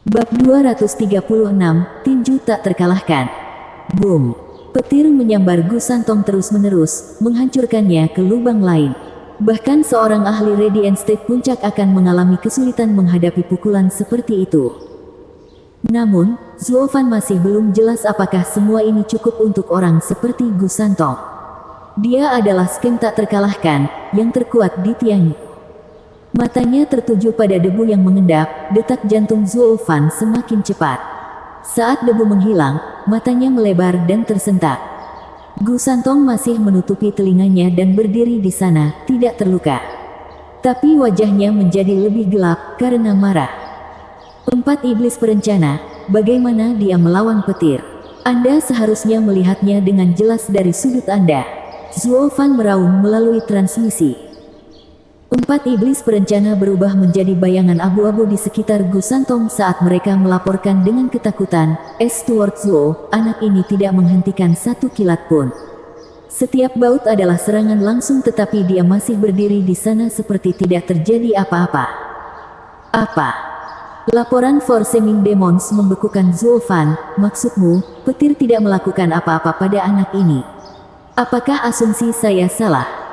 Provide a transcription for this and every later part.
Bab 236, Tinju tak terkalahkan. Boom! Petir menyambar Gu Santong terus-menerus, menghancurkannya ke lubang lain. Bahkan seorang ahli Radiant State Puncak akan mengalami kesulitan menghadapi pukulan seperti itu. Namun, Zuo Fan masih belum jelas apakah semua ini cukup untuk orang seperti Gu Santong. Dia adalah scam tak terkalahkan, yang terkuat di Tianyu. Matanya tertuju pada debu yang mengendap, detak jantung Zuo Fan semakin cepat. Saat debu menghilang, matanya melebar dan tersentak. Gu Santong masih menutupi telinganya dan berdiri di sana, tidak terluka. Tapi wajahnya menjadi lebih gelap karena marah. Empat iblis perencana, bagaimana dia melawan petir? Anda seharusnya melihatnya dengan jelas dari sudut Anda. Zuo Fan meraung melalui transmisi. Empat iblis perencana berubah menjadi bayangan abu-abu di sekitar Gu Santong saat mereka melaporkan dengan ketakutan, Steward Zuo, anak ini tidak menghentikan satu kilat pun. Setiap baut adalah serangan langsung tetapi dia masih berdiri di sana seperti tidak terjadi apa-apa. Apa? Laporan Forceming Demons membekukan Zuo Fan, maksudmu, petir tidak melakukan apa-apa pada anak ini. Apakah asumsi saya salah?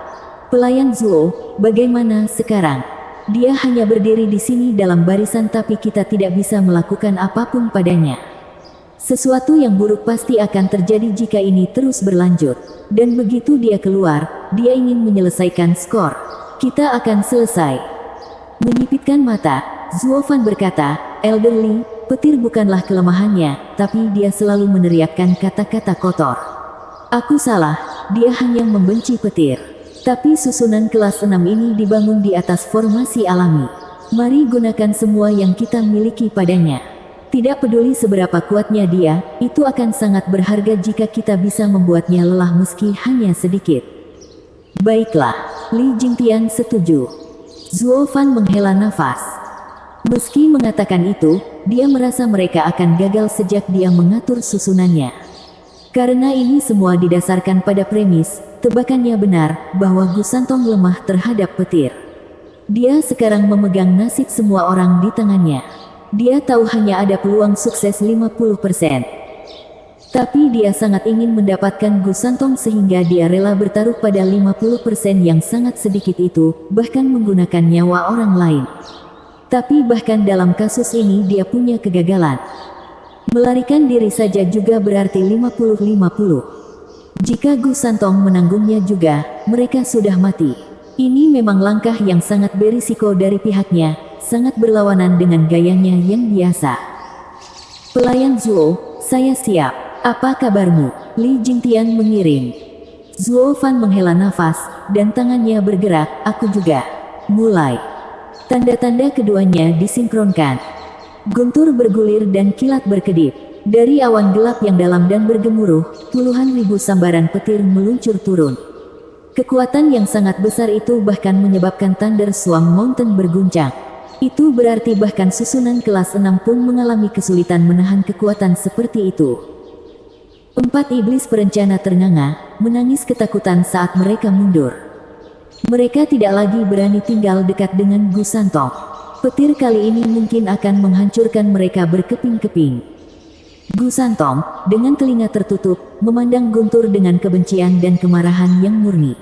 Pelayan Zuo, bagaimana sekarang? Dia hanya berdiri di sini dalam barisan tapi kita tidak bisa melakukan apapun padanya. Sesuatu yang buruk pasti akan terjadi jika ini terus berlanjut. Dan begitu dia keluar, dia ingin menyelesaikan skor. Kita akan selesai. Menyipitkan mata, Zuo Fan berkata, Elderly, petir bukanlah kelemahannya, tapi dia selalu meneriakkan kata-kata kotor. Aku salah, dia hanya membenci petir. Tapi susunan kelas 6 ini dibangun di atas formasi alami. Mari gunakan semua yang kita miliki padanya. Tidak peduli seberapa kuatnya dia, itu akan sangat berharga jika kita bisa membuatnya lelah meski hanya sedikit. Baiklah, Li Jingtian setuju. Zuo Fan menghela nafas. Meski mengatakan itu, dia merasa mereka akan gagal sejak dia mengatur susunannya. Karena ini semua didasarkan pada premis, tebakannya benar, bahwa Gu Santong lemah terhadap petir. Dia sekarang memegang nasib semua orang di tangannya. Dia tahu hanya ada peluang sukses 50%. Tapi dia sangat ingin mendapatkan Gu Santong sehingga dia rela bertaruh pada 50% yang sangat sedikit itu, bahkan menggunakan nyawa orang lain. Tapi bahkan dalam kasus ini dia punya kegagalan. Melarikan diri saja juga berarti 50-50. Jika Gu Santong menanggungnya juga, mereka sudah mati. Ini memang langkah yang sangat berisiko dari pihaknya, sangat berlawanan dengan gayanya yang biasa. Pelayan Zuo, saya siap. Apa kabarmu? Li Jingtian mengirim. Zuo Fan menghela nafas, dan tangannya bergerak, aku juga. Mulai. Tanda-tanda keduanya disinkronkan. Guntur bergulir dan kilat berkedip. Dari awan gelap yang dalam dan bergemuruh, puluhan ribu sambaran petir meluncur turun. Kekuatan yang sangat besar itu bahkan menyebabkan Thunder Swarm Mountain berguncang. Itu berarti bahkan susunan kelas 6 pun mengalami kesulitan menahan kekuatan seperti itu. Empat iblis perencana ternganga, menangis ketakutan saat mereka mundur. Mereka tidak lagi berani tinggal dekat dengan Gu Santong. Petir kali ini mungkin akan menghancurkan mereka berkeping-keping. Gu Santong, dengan telinga tertutup, memandang Guntur dengan kebencian dan kemarahan yang murni.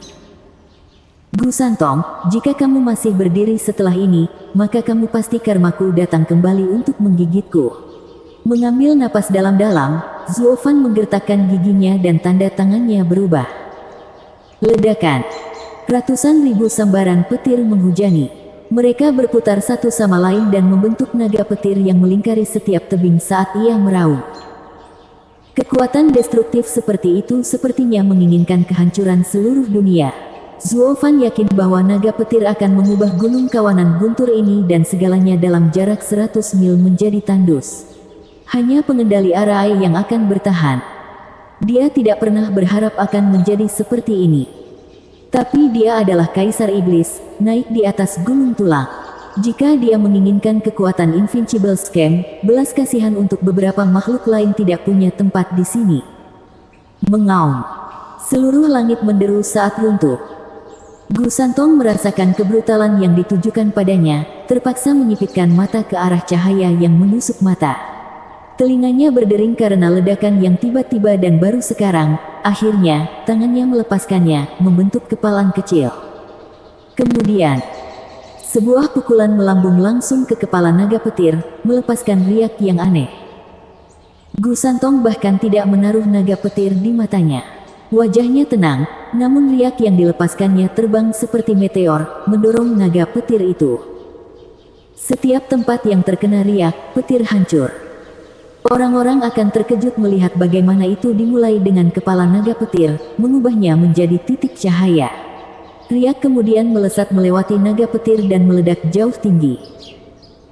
Gu Santong, jika kamu masih berdiri setelah ini, maka kamu pasti karmaku datang kembali untuk menggigitku. Mengambil napas dalam-dalam, Zuo Fan menggertakkan giginya dan tanda tangannya berubah. Ledakan. Ratusan ribu sambaran petir menghujani. Mereka berputar satu sama lain dan membentuk naga petir yang melingkari setiap tebing saat ia meraung. Kekuatan destruktif seperti itu sepertinya menginginkan kehancuran seluruh dunia. Zuo Fan yakin bahwa naga petir akan mengubah gunung kawanan guntur ini dan segalanya dalam jarak 100 mil menjadi tandus. Hanya pengendali arai yang akan bertahan. Dia tidak pernah berharap akan menjadi seperti ini. Tapi dia adalah kaisar iblis, naik di atas gunung tulang. Jika dia menginginkan kekuatan Invincible Scam, belas kasihan untuk beberapa makhluk lain tidak punya tempat di sini. Mengaum. Seluruh langit menderu saat runtuh. Gu Santong merasakan kebrutalan yang ditujukan padanya, terpaksa menyipitkan mata ke arah cahaya yang menusuk mata. Telinganya berdering karena ledakan yang tiba-tiba dan baru sekarang. Akhirnya, tangannya melepaskannya, membentuk kepalan kecil. Kemudian, sebuah pukulan melambung langsung ke kepala naga petir, melepaskan riak yang aneh. Gu Santong bahkan tidak menaruh naga petir di matanya. Wajahnya tenang, namun riak yang dilepaskannya terbang seperti meteor, mendorong naga petir itu. Setiap tempat yang terkena riak, petir hancur. Orang-orang akan terkejut melihat bagaimana itu dimulai dengan kepala naga petir, mengubahnya menjadi titik cahaya. Riak kemudian melesat melewati naga petir dan meledak jauh tinggi.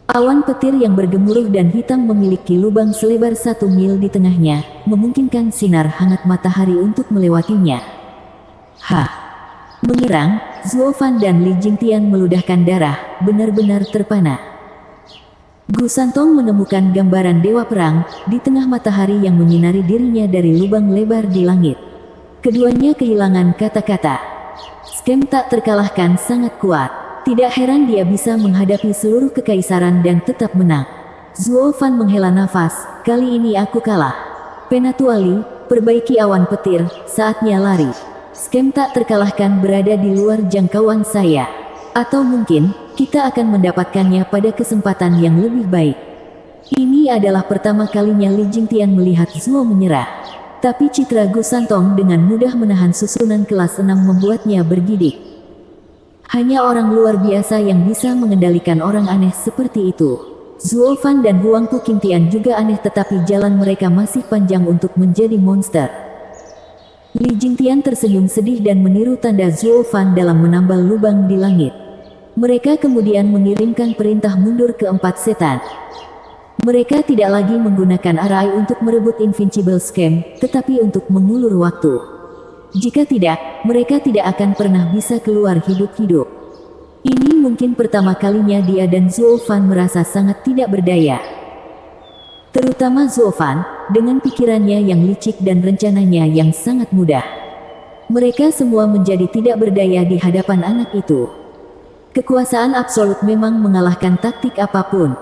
Awan petir yang bergemuruh dan hitam memiliki lubang selebar 1 mil di tengahnya, memungkinkan sinar hangat matahari untuk melewatinya. Mengerang, Zuo Fan dan Li Jingtian meludahkan darah, benar-benar terpana. Gu Santong menemukan gambaran dewa perang, di tengah matahari yang menyinari dirinya dari lubang lebar di langit. Keduanya kehilangan kata-kata. Scam tak terkalahkan sangat kuat. Tidak heran dia bisa menghadapi seluruh kekaisaran dan tetap menang. Zuo Fan menghela nafas, kali ini aku kalah. Penatuali, perbaiki awan petir, saatnya lari. Scam tak terkalahkan berada di luar jangkauan saya. Atau mungkin, kita akan mendapatkannya pada kesempatan yang lebih baik. Ini adalah pertama kalinya Li Jingtian melihat Zuo menyerah. Tapi citra Gu Santong dengan mudah menahan susunan kelas 6 membuatnya bergidik. Hanya orang luar biasa yang bisa mengendalikan orang aneh seperti itu. Zuo Fan dan Huang Pu Qingtian juga aneh tetapi jalan mereka masih panjang untuk menjadi monster. Li Jingtian tersenyum sedih dan meniru tanda Zuo Fan dalam menambal lubang di langit. Mereka kemudian mengirimkan perintah mundur ke 4 setan. Mereka tidak lagi menggunakan arai untuk merebut Invincible Scam, tetapi untuk mengulur waktu. Jika tidak, mereka tidak akan pernah bisa keluar hidup-hidup. Ini mungkin pertama kalinya dia dan Zuo Fan merasa sangat tidak berdaya. Terutama Zuo Fan, dengan pikirannya yang licik dan rencananya yang sangat mudah. Mereka semua menjadi tidak berdaya di hadapan anak itu. Kekuasaan absolut memang mengalahkan taktik apapun.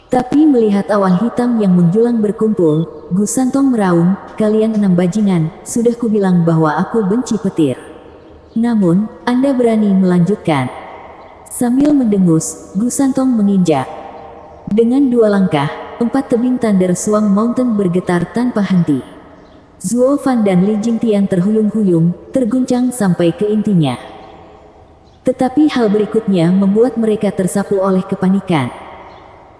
Tapi melihat awan hitam yang menjulang berkumpul, Gu Santong meraung, kalian 6 bajingan, sudah kubilang bahwa aku benci petir. Namun, Anda berani melanjutkan. Sambil mendengus, Gu Santong menginjak. Dengan 2 langkah, 4 tebing Thunder Swan Mountain bergetar tanpa henti. Zuo Fan dan Li Jingtian terhuyung-huyung, terguncang sampai ke intinya. Tetapi hal berikutnya membuat mereka tersapu oleh kepanikan.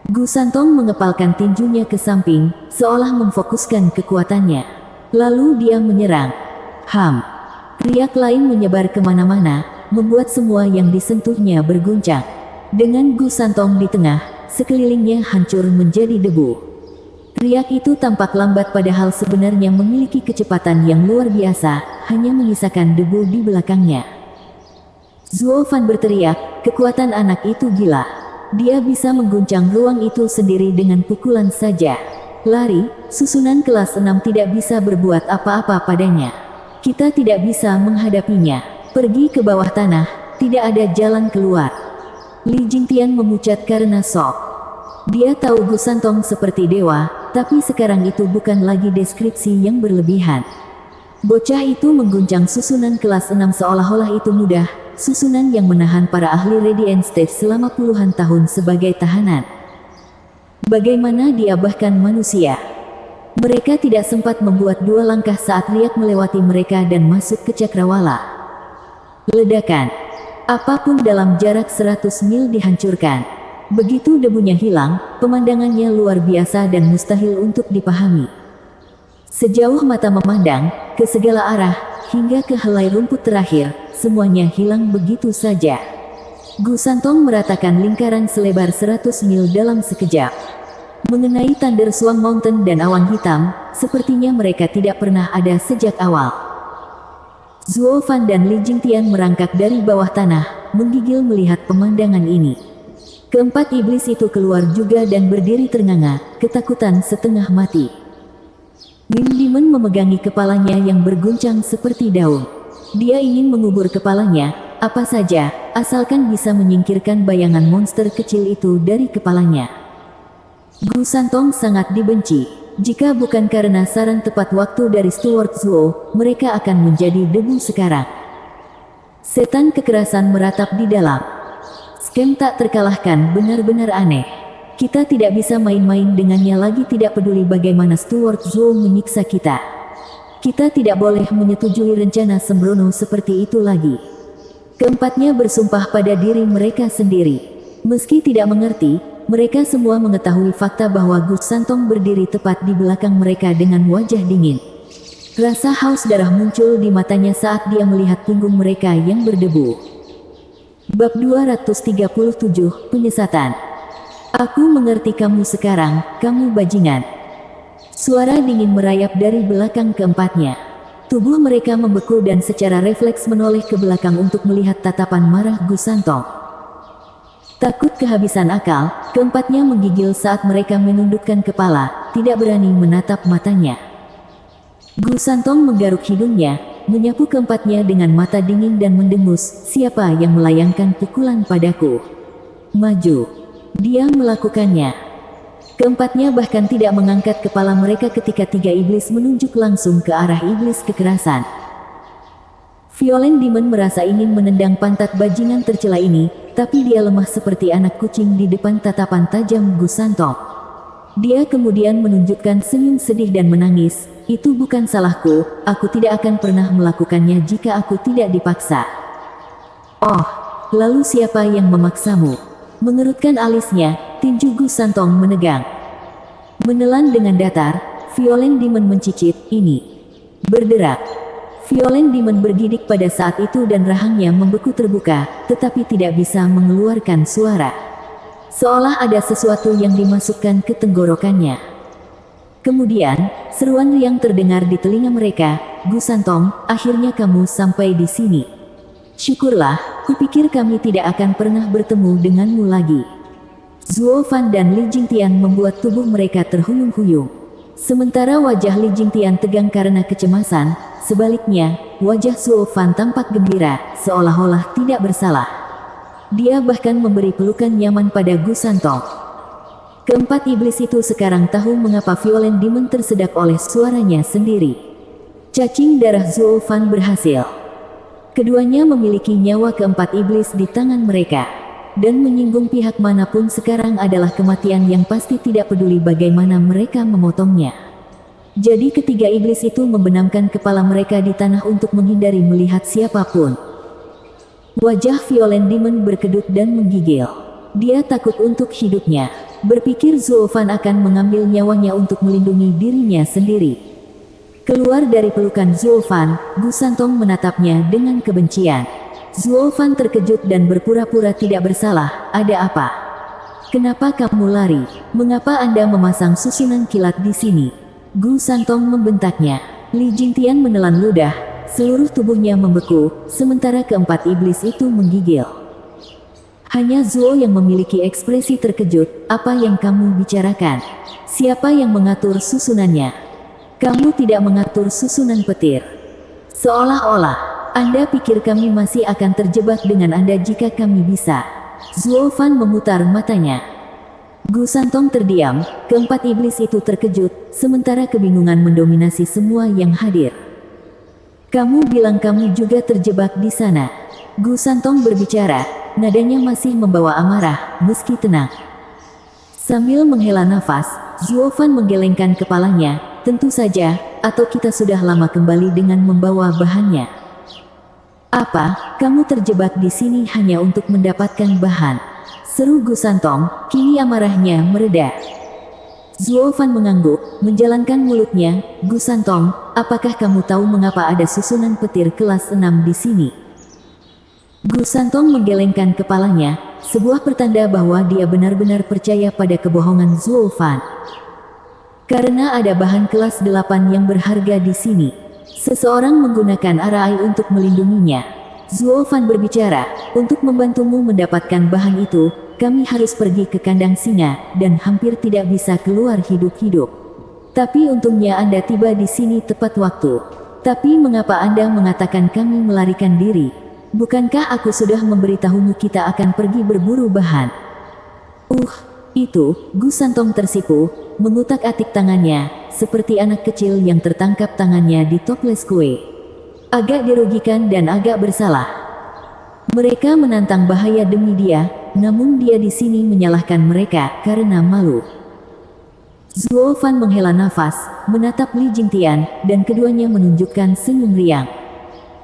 Gu Santong mengepalkan tinjunya ke samping, seolah memfokuskan kekuatannya. Lalu dia menyerang. Riak lain menyebar kemana-mana, membuat semua yang disentuhnya berguncang. Dengan Gu Santong di tengah, sekelilingnya hancur menjadi debu. Riak itu tampak lambat padahal sebenarnya memiliki kecepatan yang luar biasa, hanya menyisakan debu di belakangnya. Zuo Fan berteriak, kekuatan anak itu gila. Dia bisa mengguncang ruang itu sendiri dengan pukulan saja. Lari, susunan kelas 6 tidak bisa berbuat apa-apa padanya. Kita tidak bisa menghadapinya. Pergi ke bawah tanah, tidak ada jalan keluar. Li Jingtian memucat karena shock. Dia tahu Gu Santong seperti dewa, tapi sekarang itu bukan lagi deskripsi yang berlebihan. Bocah itu mengguncang susunan kelas 6 seolah-olah itu mudah. Susunan yang menahan para ahli Radiant Stage selama puluhan tahun sebagai tahanan. Bagaimana dia bahkan manusia? Mereka tidak sempat membuat 2 langkah saat riak melewati mereka dan masuk ke cakrawala. Ledakan. Apapun dalam jarak 100 mil dihancurkan. Begitu debunya hilang, pemandangannya luar biasa dan mustahil untuk dipahami. Sejauh mata memandang, ke segala arah, hingga ke helai rumput terakhir, semuanya hilang begitu saja. Gu Santong meratakan lingkaran selebar 100 mil dalam sekejap. Mengenai Thunder Swan Mountain dan awan hitam, sepertinya mereka tidak pernah ada sejak awal. Zuo Fan dan Li Jingtian merangkak dari bawah tanah, menggigil melihat pemandangan ini. Keempat iblis itu keluar juga dan berdiri ternganga, ketakutan setengah mati. Wim Demon memegangi kepalanya yang berguncang seperti daun. Dia ingin mengubur kepalanya, apa saja, asalkan bisa menyingkirkan bayangan monster kecil itu dari kepalanya. Gu Santong sangat dibenci. Jika bukan karena saran tepat waktu dari Steward Zuo, mereka akan menjadi debu sekarang. Setan kekerasan meratap di dalam. Scam tak terkalahkan benar-benar aneh. Kita tidak bisa main-main dengannya lagi, tidak peduli bagaimana Steward Zuo menyiksa kita. Kita tidak boleh menyetujui rencana sembrono seperti itu lagi. Keempatnya bersumpah pada diri mereka sendiri. Meski tidak mengerti, mereka semua mengetahui fakta bahwa Gu Santong berdiri tepat di belakang mereka dengan wajah dingin. Rasa haus darah muncul di matanya saat dia melihat punggung mereka yang berdebu. Bab 237, Penyesatan. Aku mengerti kamu sekarang, kamu bajingan. Suara dingin merayap dari belakang keempatnya. Tubuh mereka membeku dan secara refleks menoleh ke belakang untuk melihat tatapan marah Gu Santong. Takut kehabisan akal, keempatnya menggigil saat mereka menundukkan kepala, tidak berani menatap matanya. Gu Santong menggaruk hidungnya, menyapu keempatnya dengan mata dingin dan mendengus, siapa yang melayangkan pukulan padaku? Maju. Dia melakukannya. Keempatnya bahkan tidak mengangkat kepala mereka ketika tiga iblis menunjuk langsung ke arah iblis kekerasan. Violent Demon merasa ingin menendang pantat bajingan tercela ini, tapi dia lemah seperti anak kucing di depan tatapan tajam Gu Santong. Dia kemudian menunjukkan senyum sedih dan menangis, itu bukan salahku, aku tidak akan pernah melakukannya jika aku tidak dipaksa. Oh, lalu siapa yang memaksamu? Mengerutkan alisnya, tinju Gu Santong menegang. Menelan dengan datar, Violent Demon mencicit, ini. Berderak. Violent Demon bergidik pada saat itu dan rahangnya membeku terbuka, tetapi tidak bisa mengeluarkan suara. Seolah ada sesuatu yang dimasukkan ke tenggorokannya. Kemudian, seruan riang terdengar di telinga mereka, Gu Santong, akhirnya kamu sampai di sini. Syukurlah, kupikir kami tidak akan pernah bertemu denganmu lagi. Zuo Fan dan Li Jingtian membuat tubuh mereka terhuyung-huyung. Sementara wajah Li Jingtian tegang karena kecemasan, sebaliknya, wajah Zuo Fan tampak gembira, seolah-olah tidak bersalah. Dia bahkan memberi pelukan nyaman pada Gu Santong. Keempat iblis itu sekarang tahu mengapa Violent Demon tersedak oleh suaranya sendiri. Cacing darah Zuo Fan berhasil. Keduanya memiliki nyawa keempat iblis di tangan mereka. Dan menyinggung pihak manapun sekarang adalah kematian yang pasti, tidak peduli bagaimana mereka memotongnya. Jadi ketiga iblis itu membenamkan kepala mereka di tanah untuk menghindari melihat siapapun. Wajah Violent Demon berkedut dan menggigil. Dia takut untuk hidupnya. Berpikir Zuo Fan akan mengambil nyawanya untuk melindungi dirinya sendiri. Keluar dari pelukan Zuo Fan, Gu Santong menatapnya dengan kebencian. Zuo Fan terkejut dan berpura-pura tidak bersalah. Ada apa? Kenapa kamu lari? Mengapa Anda memasang susunan kilat di sini? Gu Santong membentaknya. Li Jingtian menelan ludah. Seluruh tubuhnya membeku, sementara keempat iblis itu menggigil. Hanya Zuo yang memiliki ekspresi terkejut. Apa yang kamu bicarakan? Siapa yang mengatur susunannya? Kamu tidak mengatur susunan petir. Seolah-olah, Anda pikir kami masih akan terjebak dengan Anda jika kami bisa. Zuo Fan memutar matanya. Gu Santong terdiam, keempat iblis itu terkejut, sementara kebingungan mendominasi semua yang hadir. Kamu bilang kamu juga terjebak di sana. Gu Santong berbicara, nadanya masih membawa amarah, meski tenang. Sambil menghela nafas, Zuo Fan menggelengkan kepalanya, tentu saja, atau kita sudah lama kembali dengan membawa bahannya. Apa, kamu terjebak di sini hanya untuk mendapatkan bahan? Seru Gu Santong, kini amarahnya mereda. Zuo Fan mengangguk, menjalankan mulutnya, Gu Santong, apakah kamu tahu mengapa ada susunan petir kelas 6 di sini? Gu Santong menggelengkan kepalanya, sebuah pertanda bahwa dia benar-benar percaya pada kebohongan Zuo Fan. Karena ada bahan kelas 8 yang berharga di sini. Seseorang menggunakan arai untuk melindunginya. Zuo Fan berbicara, untuk membantumu mendapatkan bahan itu, kami harus pergi ke kandang singa, dan hampir tidak bisa keluar hidup-hidup. Tapi untungnya Anda tiba di sini tepat waktu. Tapi mengapa Anda mengatakan kami melarikan diri? Bukankah aku sudah memberitahumu kita akan pergi berburu bahan? Itu, Gu Santong tersipu, mengutak-atik tangannya, seperti anak kecil yang tertangkap tangannya di toples kue. Agak dirugikan dan agak bersalah. Mereka menantang bahaya demi dia, namun dia di sini menyalahkan mereka karena malu. Zuo Fan menghela nafas, menatap Li Jingtian, dan keduanya menunjukkan senyum riang.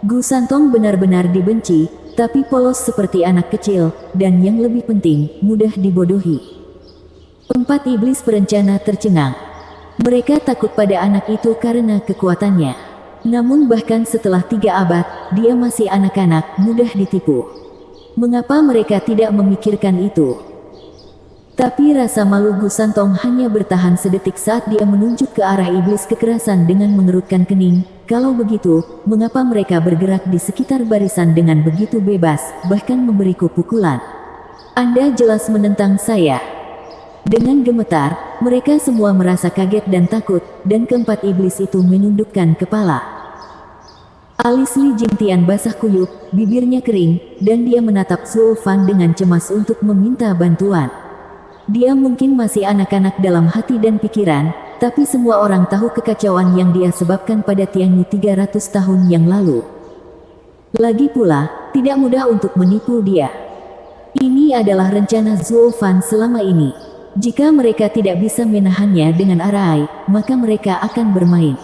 Gu Santong benar-benar dibenci, tapi polos seperti anak kecil, dan yang lebih penting, mudah dibodohi. 4 iblis perencana tercengang. Mereka takut pada anak itu karena kekuatannya. Namun bahkan setelah 3 abad, dia masih anak-anak, mudah ditipu. Mengapa mereka tidak memikirkan itu? Tapi rasa malu Gu Santong hanya bertahan sedetik saat dia menunjuk ke arah iblis kekerasan dengan mengerutkan kening. Kalau begitu, mengapa mereka bergerak di sekitar barisan dengan begitu bebas, bahkan memberiku pukulan? Anda jelas menentang saya. Dengan gemetar, mereka semua merasa kaget dan takut, dan keempat iblis itu menundukkan kepala. Alis Li Jingtian basah kuyup, bibirnya kering, dan dia menatap Zuo Fan dengan cemas untuk meminta bantuan. Dia mungkin masih anak-anak dalam hati dan pikiran, tapi semua orang tahu kekacauan yang dia sebabkan pada Tianyu 300 tahun yang lalu. Lagi pula, tidak mudah untuk menipu dia. Ini adalah rencana Zuo Fan selama ini. Jika mereka tidak bisa menahannya dengan arai, maka mereka akan bermain.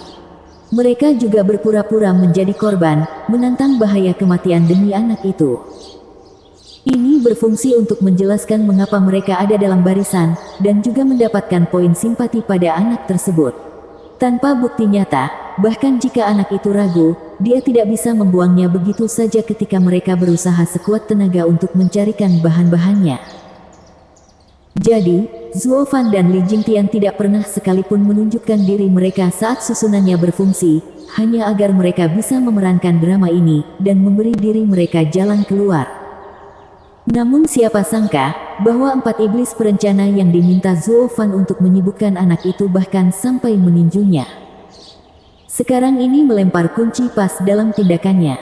Mereka juga berpura-pura menjadi korban, menantang bahaya kematian demi anak itu. Ini berfungsi untuk menjelaskan mengapa mereka ada dalam barisan, dan juga mendapatkan poin simpati pada anak tersebut. Tanpa bukti nyata, bahkan jika anak itu ragu, dia tidak bisa membuangnya begitu saja ketika mereka berusaha sekuat tenaga untuk mencarikan bahan-bahannya. Jadi, Zuo Fan dan Li Jingtian tidak pernah sekalipun menunjukkan diri mereka saat susunannya berfungsi, hanya agar mereka bisa memerankan drama ini, dan memberi diri mereka jalan keluar. Namun siapa sangka, bahwa 4 iblis perencana yang diminta Zuo Fan untuk menyibukkan anak itu bahkan sampai meninjunya. Sekarang ini melempar kunci pas dalam tindakannya.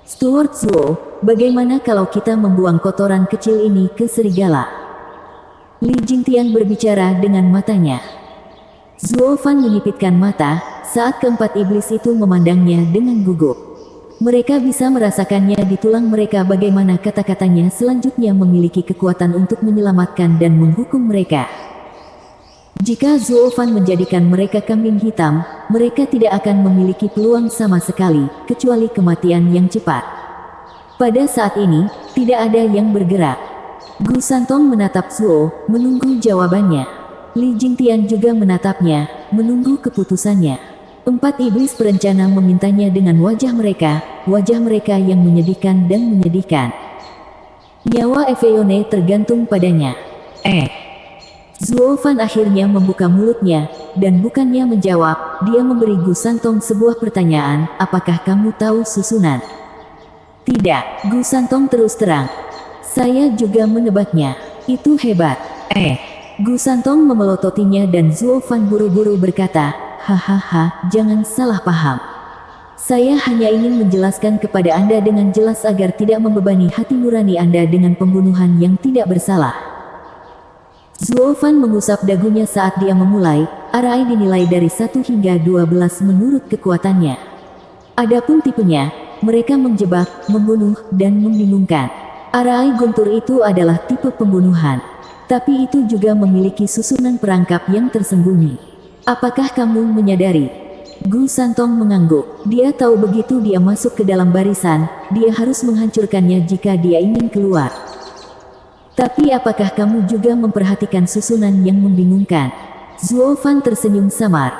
Steward Zuo, bagaimana kalau kita membuang kotoran kecil ini ke serigala? Li Jingtian berbicara dengan matanya. Zuo Fan menyipitkan mata, saat keempat iblis itu memandangnya dengan gugup. Mereka bisa merasakannya di tulang mereka bagaimana kata-katanya selanjutnya memiliki kekuatan untuk menyelamatkan dan menghukum mereka. Jika Zuo Fan menjadikan mereka kambing hitam, mereka tidak akan memiliki peluang sama sekali, kecuali kematian yang cepat. Pada saat ini, tidak ada yang bergerak. Gu Santong menatap Zuo, menunggu jawabannya. Li Jingtian juga menatapnya, menunggu keputusannya. 4 iblis perencana memintanya dengan wajah mereka yang menyedihkan dan menyedihkan. Nyawa Eveone tergantung padanya. Zuo Fan akhirnya membuka mulutnya, dan bukannya menjawab, dia memberi Gu Santong sebuah pertanyaan, apakah kamu tahu susunan? Tidak, Gu Santong terus terang. Saya juga menebaknya. Itu hebat. Gu Santong memelototinya dan Zuo Fan buru-buru berkata, hahaha, jangan salah paham. Saya hanya ingin menjelaskan kepada Anda dengan jelas agar tidak membebani hati nurani Anda dengan pembunuhan yang tidak bersalah. Zuo Fan mengusap dagunya saat dia memulai, arai dinilai dari 1 hingga 12 menurut kekuatannya. Adapun tipenya, mereka menjebak, membunuh, dan membingungkan. Arai guntur itu adalah tipe pembunuhan. Tapi itu juga memiliki susunan perangkap yang tersembunyi. Apakah kamu menyadari? Gu Santong mengangguk. Dia tahu begitu dia masuk ke dalam barisan, dia harus menghancurkannya jika dia ingin keluar. Tapi apakah kamu juga memperhatikan susunan yang membingungkan? Zuo Fan tersenyum samar.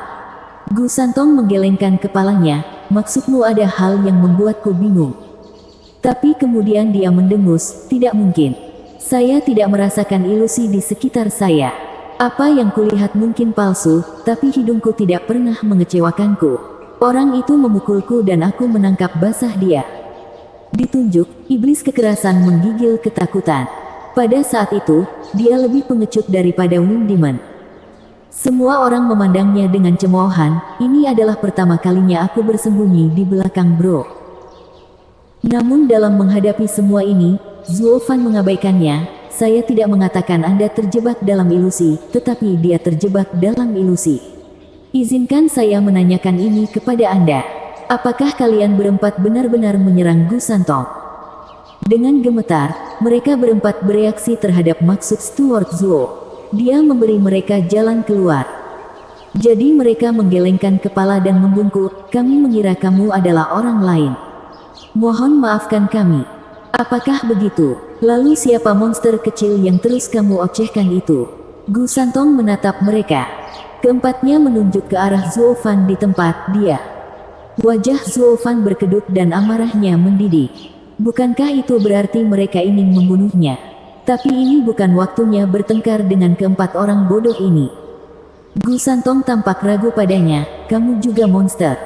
Gu Santong menggelengkan kepalanya, maksudmu ada hal yang membuatku bingung. Tapi kemudian dia mendengus, tidak mungkin. Saya tidak merasakan ilusi di sekitar saya. Apa yang kulihat mungkin palsu, tapi hidungku tidak pernah mengecewakanku. Orang itu memukulku dan aku menangkap basah dia. Ditunjuk, iblis kekerasan menggigil ketakutan. Pada saat itu, dia lebih pengecut daripada Wind Demon. Semua orang memandangnya dengan cemoohan, ini adalah pertama kalinya aku bersembunyi di belakang bro. Namun dalam menghadapi semua ini, Zuofan mengabaikannya. Saya tidak mengatakan Anda terjebak dalam ilusi, tetapi dia terjebak dalam ilusi. Izinkan saya menanyakan ini kepada Anda. Apakah kalian berempat benar-benar menyerang Gu Santong? Dengan gemetar, mereka berempat bereaksi terhadap maksud Stuart Zuo. Dia memberi mereka jalan keluar. Jadi mereka menggelengkan kepala dan membungkuk, kami mengira kamu adalah orang lain. Mohon maafkan kami. Apakah begitu? Lalu siapa monster kecil yang terus kamu ocehkan itu? Gu Santong menatap mereka. Keempatnya menunjuk ke arah Zuofan di tempat dia. Wajah Zuofan berkedut dan amarahnya mendidih. Bukankah itu berarti mereka ingin membunuhnya? Tapi ini bukan waktunya bertengkar dengan keempat orang bodoh ini. Gu Santong tampak ragu padanya, kamu juga monster.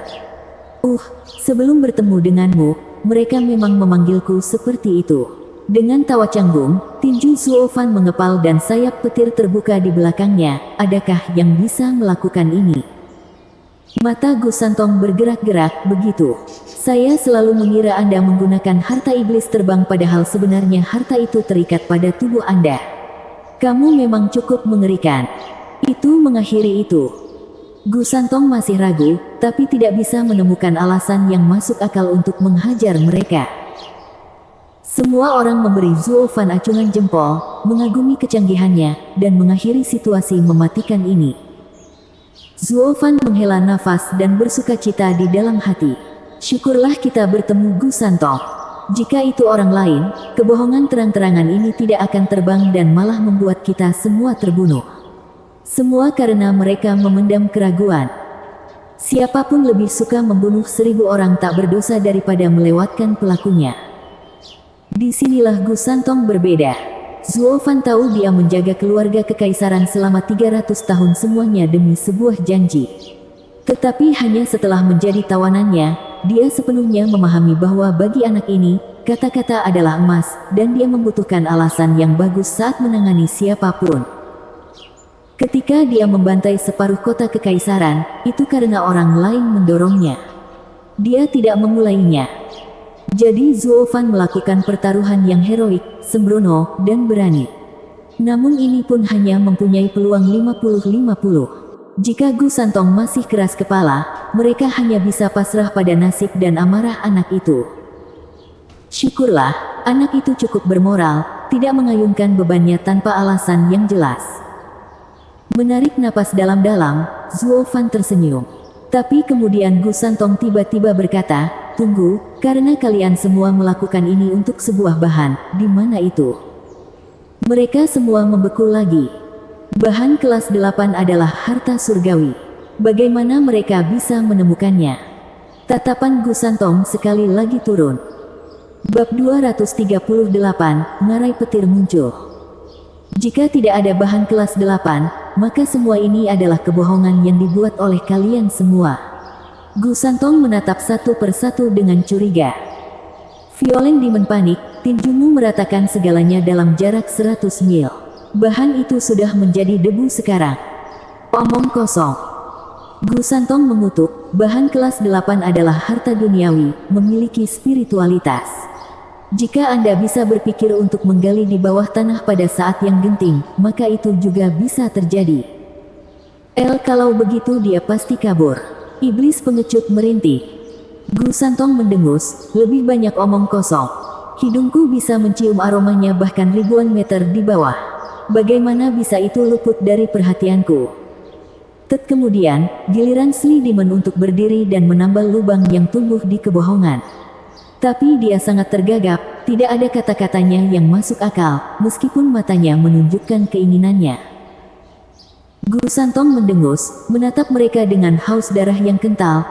Sebelum bertemu denganmu, mereka memang memanggilku seperti itu. Dengan tawa canggung, tinju Zuofan mengepal dan sayap petir terbuka di belakangnya. Adakah yang bisa melakukan ini? Mata Gu Santong bergerak-gerak, begitu. Saya selalu mengira Anda menggunakan harta iblis terbang padahal sebenarnya harta itu terikat pada tubuh Anda. Kamu memang cukup mengerikan. Itu mengakhiri itu. Gu Santong masih ragu, tapi tidak bisa menemukan alasan yang masuk akal untuk menghajar mereka. Semua orang memberi Zuofan acungan jempol, mengagumi kecanggihannya, dan mengakhiri situasi mematikan ini. Zuofan menghela nafas dan bersukacita di dalam hati. Syukurlah kita bertemu Gu Santong. Jika itu orang lain, kebohongan terang-terangan ini tidak akan terbang dan malah membuat kita semua terbunuh. Semua karena mereka memendam keraguan. Siapapun lebih suka membunuh 1000 orang tak berdosa daripada melewatkan pelakunya. Disinilah Gu Santong berbeda. Zuofan tahu dia menjaga keluarga kekaisaran selama 300 tahun semuanya demi sebuah janji. Tetapi hanya setelah menjadi tawanannya, dia sepenuhnya memahami bahwa bagi anak ini, kata-kata adalah emas, dan dia membutuhkan alasan yang bagus saat menangani siapapun. Ketika dia membantai separuh kota kekaisaran, itu karena orang lain mendorongnya. Dia tidak memulainya. Jadi Zuofan melakukan pertaruhan yang heroik, sembrono, dan berani. Namun ini pun hanya mempunyai peluang 50-50. Jika Gu Santong masih keras kepala, mereka hanya bisa pasrah pada nasib dan amarah anak itu. Syukurlah, anak itu cukup bermoral, tidak mengayunkan bebannya tanpa alasan yang jelas. Menarik napas dalam-dalam, Zuofan tersenyum. Tapi kemudian Gu Santong tiba-tiba berkata, tunggu, karena kalian semua melakukan ini untuk sebuah bahan, di mana itu? Mereka semua membeku lagi. Bahan kelas 8 adalah harta surgawi. Bagaimana mereka bisa menemukannya? Tatapan Gu Santong sekali lagi turun. Bab 238, ngarai petir muncul. Jika tidak ada bahan kelas 8, maka semua ini adalah kebohongan yang dibuat oleh kalian semua. Gu Santong menatap satu persatu dengan curiga. Violent Demon panik, tinjumu meratakan segalanya dalam jarak 100 mil. Bahan itu sudah menjadi debu sekarang. Omong kosong. Gu Santong mengutuk, bahan kelas 8 adalah harta duniawi, memiliki spiritualitas. Jika Anda bisa berpikir untuk menggali di bawah tanah pada saat yang genting, maka itu juga bisa terjadi. Kalau begitu dia pasti kabur. Iblis pengecut merintih. Gu Santong mendengus, lebih banyak omong kosong. Hidungku bisa mencium aromanya bahkan ribuan meter di bawah. Bagaimana bisa itu luput dari perhatianku? Kemudian, giliran Sli Demon untuk berdiri dan menambal lubang yang tumbuh di kebohongan. Tapi dia sangat tergagap, tidak ada kata-katanya yang masuk akal, meskipun matanya menunjukkan keinginannya. Gu Santong mendengus, menatap mereka dengan haus darah yang kental.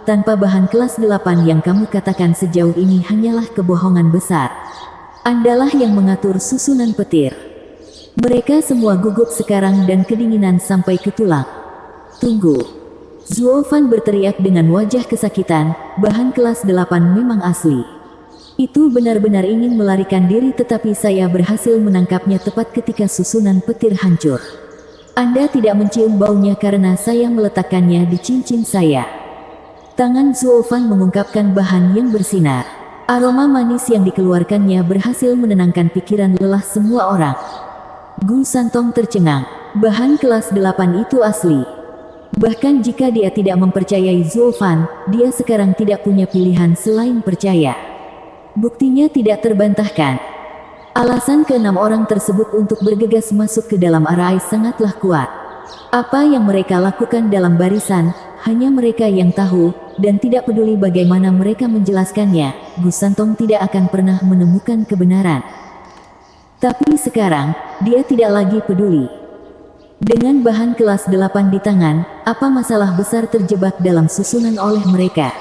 Tanpa bahan kelas 8 yang kamu katakan sejauh ini hanyalah kebohongan besar. Andalah yang mengatur susunan petir. Mereka semua gugup sekarang dan kedinginan sampai ke tulang. Tunggu. Zuofan berteriak dengan wajah kesakitan, bahan kelas 8 memang asli. Itu benar-benar ingin melarikan diri tetapi saya berhasil menangkapnya tepat ketika susunan petir hancur. Anda tidak mencium baunya karena saya meletakkannya di cincin saya. Tangan Zuofan mengungkapkan bahan yang bersinar. Aroma manis yang dikeluarkannya berhasil menenangkan pikiran lelah semua orang. Gu Santong tercengang. Bahan kelas 8 itu asli. Bahkan jika dia tidak mempercayai Zuo Fan, dia sekarang tidak punya pilihan selain percaya. Buktinya tidak terbantahkan. Alasan keenam orang tersebut untuk bergegas masuk ke dalam arai sangatlah kuat. Apa yang mereka lakukan dalam barisan, hanya mereka yang tahu, dan tidak peduli bagaimana mereka menjelaskannya, Gu Santong tidak akan pernah menemukan kebenaran. Tapi sekarang, dia tidak lagi peduli. Dengan bahan kelas 8 di tangan, apa masalah besar terjebak dalam susunan oleh mereka?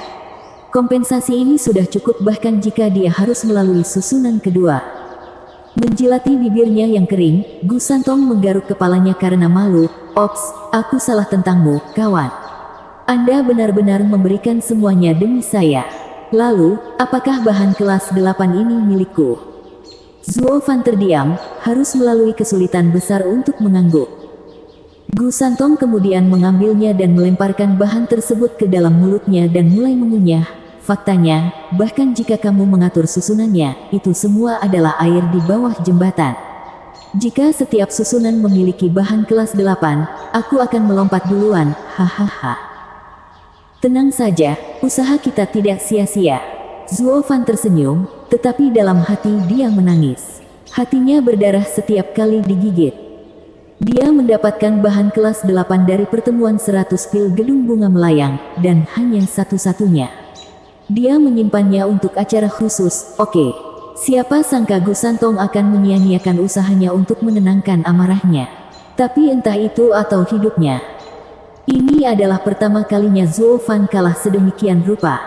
Kompensasi ini sudah cukup bahkan jika dia harus melalui susunan kedua. Menjilati bibirnya yang kering, Gu Santong menggaruk kepalanya karena malu. Ops, aku salah tentangmu, kawan. Anda benar-benar memberikan semuanya demi saya. Lalu, apakah bahan kelas 8 ini milikku? Zuo Fan terdiam, harus melalui kesulitan besar untuk mengangguk. Gu Santong kemudian mengambilnya dan melemparkan bahan tersebut ke dalam mulutnya dan mulai mengunyah. Faktanya, bahkan jika kamu mengatur susunannya, itu semua adalah air di bawah jembatan. Jika setiap susunan memiliki bahan kelas 8, aku akan melompat duluan, hahaha. Tenang saja, usaha kita tidak sia-sia. Zuo Fan tersenyum, tetapi dalam hati dia menangis. Hatinya berdarah setiap kali digigit. Dia mendapatkan bahan kelas 8 dari pertemuan 100 pil gedung bunga melayang, dan hanya satu-satunya. Dia menyimpannya untuk acara khusus. Oke. Siapa sangka Gu Santong akan menyia-nyiakan usahanya untuk menenangkan amarahnya. Tapi entah itu atau hidupnya. Ini adalah pertama kalinya Zuo Fan kalah sedemikian rupa.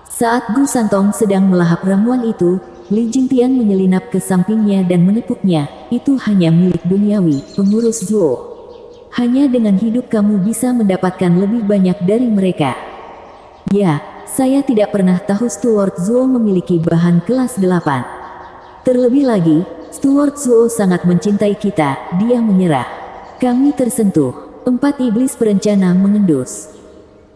Saat Gu Santong sedang melahap ramuan itu, Li Jingtian menyelinap ke sampingnya dan menepuknya. Itu hanya milik duniawi, pengurus Zuo. Hanya dengan hidup kamu bisa mendapatkan lebih banyak dari mereka. Ya. Saya tidak pernah tahu Steward Zuo memiliki bahan kelas 8. Terlebih lagi, Steward Zuo sangat mencintai kita, dia menyerah. Kami tersentuh. 4 iblis perencana mengendus.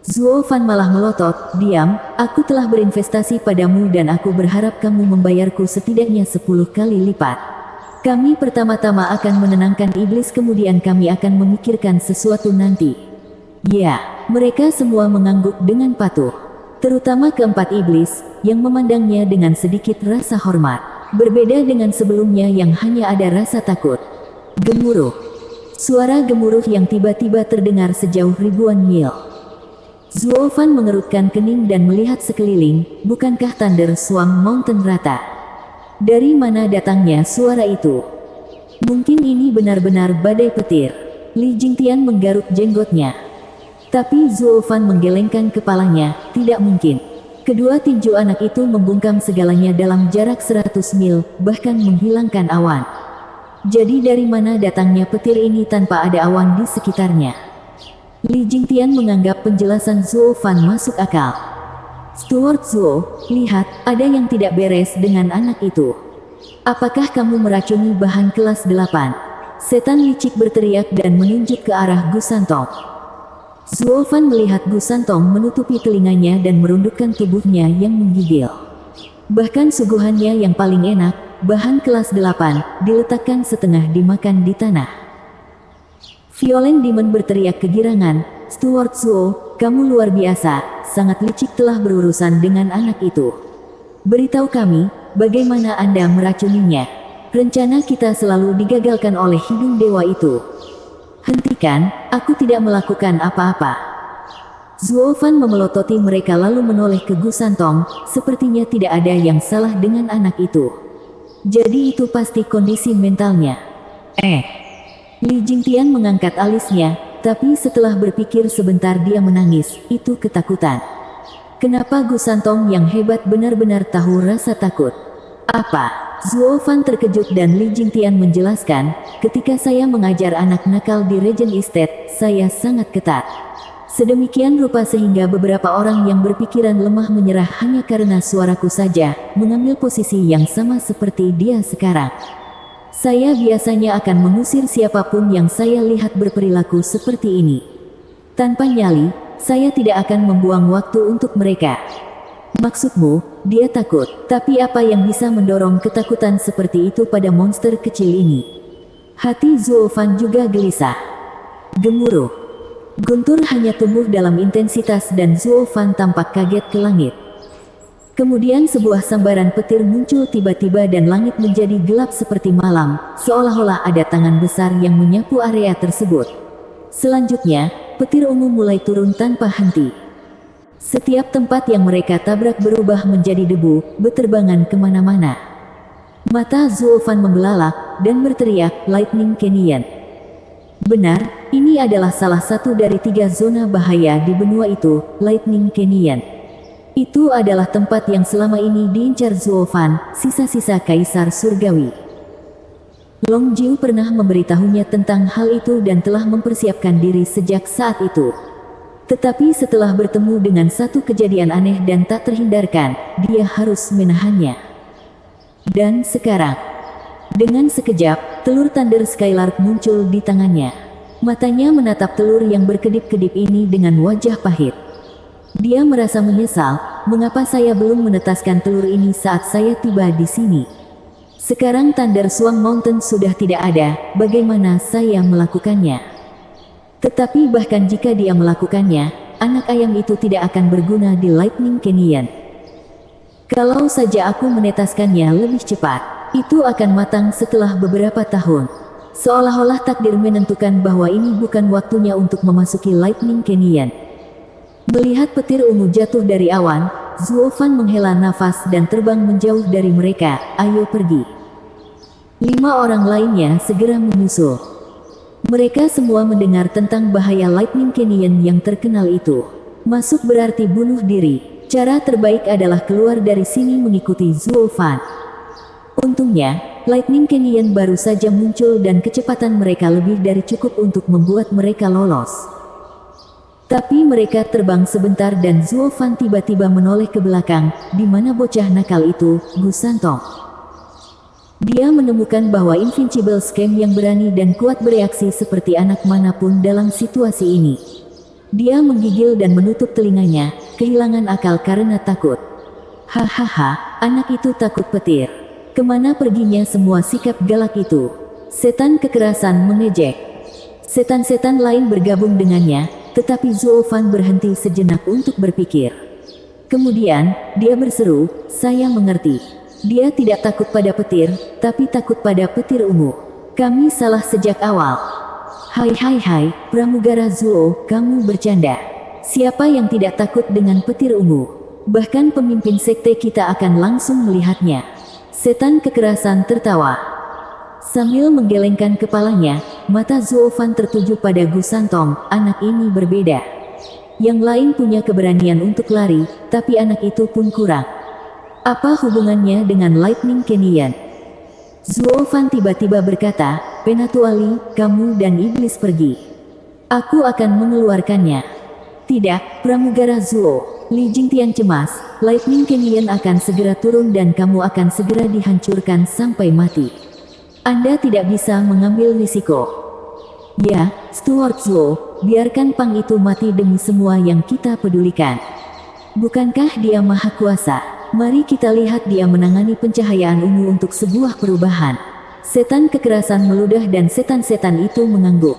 Zuo Fan malah melotot, diam, aku telah berinvestasi padamu dan aku berharap kamu membayarku setidaknya 10 kali lipat. Kami pertama-tama akan menenangkan iblis kemudian kami akan memikirkan sesuatu nanti. Ya, mereka semua mengangguk dengan patuh. Terutama keempat iblis, yang memandangnya dengan sedikit rasa hormat. Berbeda dengan sebelumnya yang hanya ada rasa takut. Gemuruh. Suara gemuruh yang tiba-tiba terdengar sejauh ribuan mil. Zuo Fan mengerutkan kening dan melihat sekeliling, bukankah Thunder Swan Mountain rata? Dari mana datangnya suara itu? Mungkin ini benar-benar badai petir. Li Jingtian menggaruk jenggotnya. Tapi Zuo Fan menggelengkan kepalanya, tidak mungkin. Kedua tinju anak itu membungkam segalanya dalam jarak 100 mil, bahkan menghilangkan awan. Jadi dari mana datangnya petir ini tanpa ada awan di sekitarnya? Li Jingtian menganggap penjelasan Zuo Fan masuk akal. Steward Zuo, lihat, ada yang tidak beres dengan anak itu. Apakah kamu meracuni bahan kelas 8? Setan licik berteriak dan menunjuk ke arah Gu Santong. Zuo Fan melihat Gu Santong menutupi telinganya dan merundukkan tubuhnya yang menggigil. Bahkan suguhannya yang paling enak, bahan kelas 8, diletakkan setengah dimakan di tanah. Violent Demon berteriak kegirangan, Steward Zuo, kamu luar biasa, sangat licik telah berurusan dengan anak itu. Beritahu kami, bagaimana Anda meracuninya? Rencana kita selalu digagalkan oleh hidung dewa itu. Hentikan, aku tidak melakukan apa-apa. Zuo Fan memelototi mereka lalu menoleh ke Gu Santong, sepertinya tidak ada yang salah dengan anak itu. Jadi itu pasti kondisi mentalnya. Li Jingtian mengangkat alisnya, tapi setelah berpikir sebentar dia menangis, itu ketakutan. Kenapa Gu Santong yang hebat benar-benar tahu rasa takut? Apa? Zuo Fan terkejut dan Li Jingtian menjelaskan, ketika saya mengajar anak nakal di Regent Estate, saya sangat ketat. Sedemikian rupa sehingga beberapa orang yang berpikiran lemah menyerah hanya karena suaraku saja, mengambil posisi yang sama seperti dia sekarang. Saya biasanya akan mengusir siapapun yang saya lihat berperilaku seperti ini. Tanpa nyali, saya tidak akan membuang waktu untuk mereka. Maksudmu, dia takut, tapi apa yang bisa mendorong ketakutan seperti itu pada monster kecil ini? Hati Zuo Fan juga gelisah. Gemuruh. Guntur hanya tumbuh dalam intensitas dan Zuo Fan tampak kaget ke langit. Kemudian sebuah sambaran petir muncul tiba-tiba dan langit menjadi gelap seperti malam, seolah-olah ada tangan besar yang menyapu area tersebut. Selanjutnya, petir ungu mulai turun tanpa henti. Setiap tempat yang mereka tabrak berubah menjadi debu, berterbangan kemana-mana. Mata Zuo Fan membelalak, dan berteriak, Lightning Canyon. Benar, ini adalah salah satu dari 3 zona bahaya di benua itu, Lightning Canyon. Itu adalah tempat yang selama ini diincar Zuo Fan, sisa-sisa Kaisar Surgawi. Long Jiu pernah memberitahunya tentang hal itu dan telah mempersiapkan diri sejak saat itu. Tetapi setelah bertemu dengan satu kejadian aneh dan tak terhindarkan, dia harus menahannya. Dan sekarang, dengan sekejap, telur Thunder Skylark muncul di tangannya. Matanya menatap telur yang berkedip-kedip ini dengan wajah pahit. Dia merasa menyesal, mengapa saya belum menetaskan telur ini saat saya tiba di sini. Sekarang Thunder Swan Mountain sudah tidak ada, bagaimana saya melakukannya? Tetapi bahkan jika dia melakukannya, anak ayam itu tidak akan berguna di Lightning Canyon. Kalau saja aku menetaskannya lebih cepat, itu akan matang setelah beberapa tahun. Seolah-olah takdir menentukan bahwa ini bukan waktunya untuk memasuki Lightning Canyon. Melihat petir ungu jatuh dari awan, Zuo Fan menghela nafas dan terbang menjauh dari mereka. Ayo pergi. 5 orang lainnya segera menyusul. Mereka semua mendengar tentang bahaya Lightning Canyon yang terkenal itu. Masuk berarti bunuh diri. Cara terbaik adalah keluar dari sini mengikuti Zuo Fan. Untungnya, Lightning Canyon baru saja muncul dan kecepatan mereka lebih dari cukup untuk membuat mereka lolos. Tapi mereka terbang sebentar dan Zuo Fan tiba-tiba menoleh ke belakang, di mana bocah nakal itu, Gu Santong. Dia menemukan bahwa Invincible Scam yang berani dan kuat bereaksi seperti anak manapun dalam situasi ini. Dia menggigil dan menutup telinganya, kehilangan akal karena takut. Hahaha, anak itu takut petir. Kemana perginya semua sikap galak itu? Setan kekerasan mengejek. Setan-setan lain bergabung dengannya, tetapi Zuo Fan berhenti sejenak untuk berpikir. Kemudian, dia berseru, saya mengerti. Dia tidak takut pada petir, tapi takut pada petir ungu. Kami salah sejak awal. Hai, pramugara Zuo, kamu bercanda. Siapa yang tidak takut dengan petir ungu? Bahkan pemimpin sekte kita akan langsung melihatnya. Setan kekerasan tertawa. Sambil menggelengkan kepalanya, mata Zuo Fan tertuju pada Gu Santong. Anak ini berbeda. Yang lain punya keberanian untuk lari, tapi anak itu pun kurang. Apa hubungannya dengan Lightning Canyon? Zuo Fan tiba-tiba berkata, Penatuali, kamu dan iblis pergi. Aku akan mengeluarkannya. Tidak, pramugara Zuo. Li Jingtian cemas, Lightning Canyon akan segera turun dan kamu akan segera dihancurkan sampai mati. Anda tidak bisa mengambil risiko. Ya, Stuart Zuo, biarkan Pang itu mati demi semua yang kita pedulikan. Bukankah dia maha kuasa? Mari kita lihat dia menangani pencahayaan ungu untuk sebuah perubahan. Setan kekerasan meludah dan setan-setan itu mengangguk.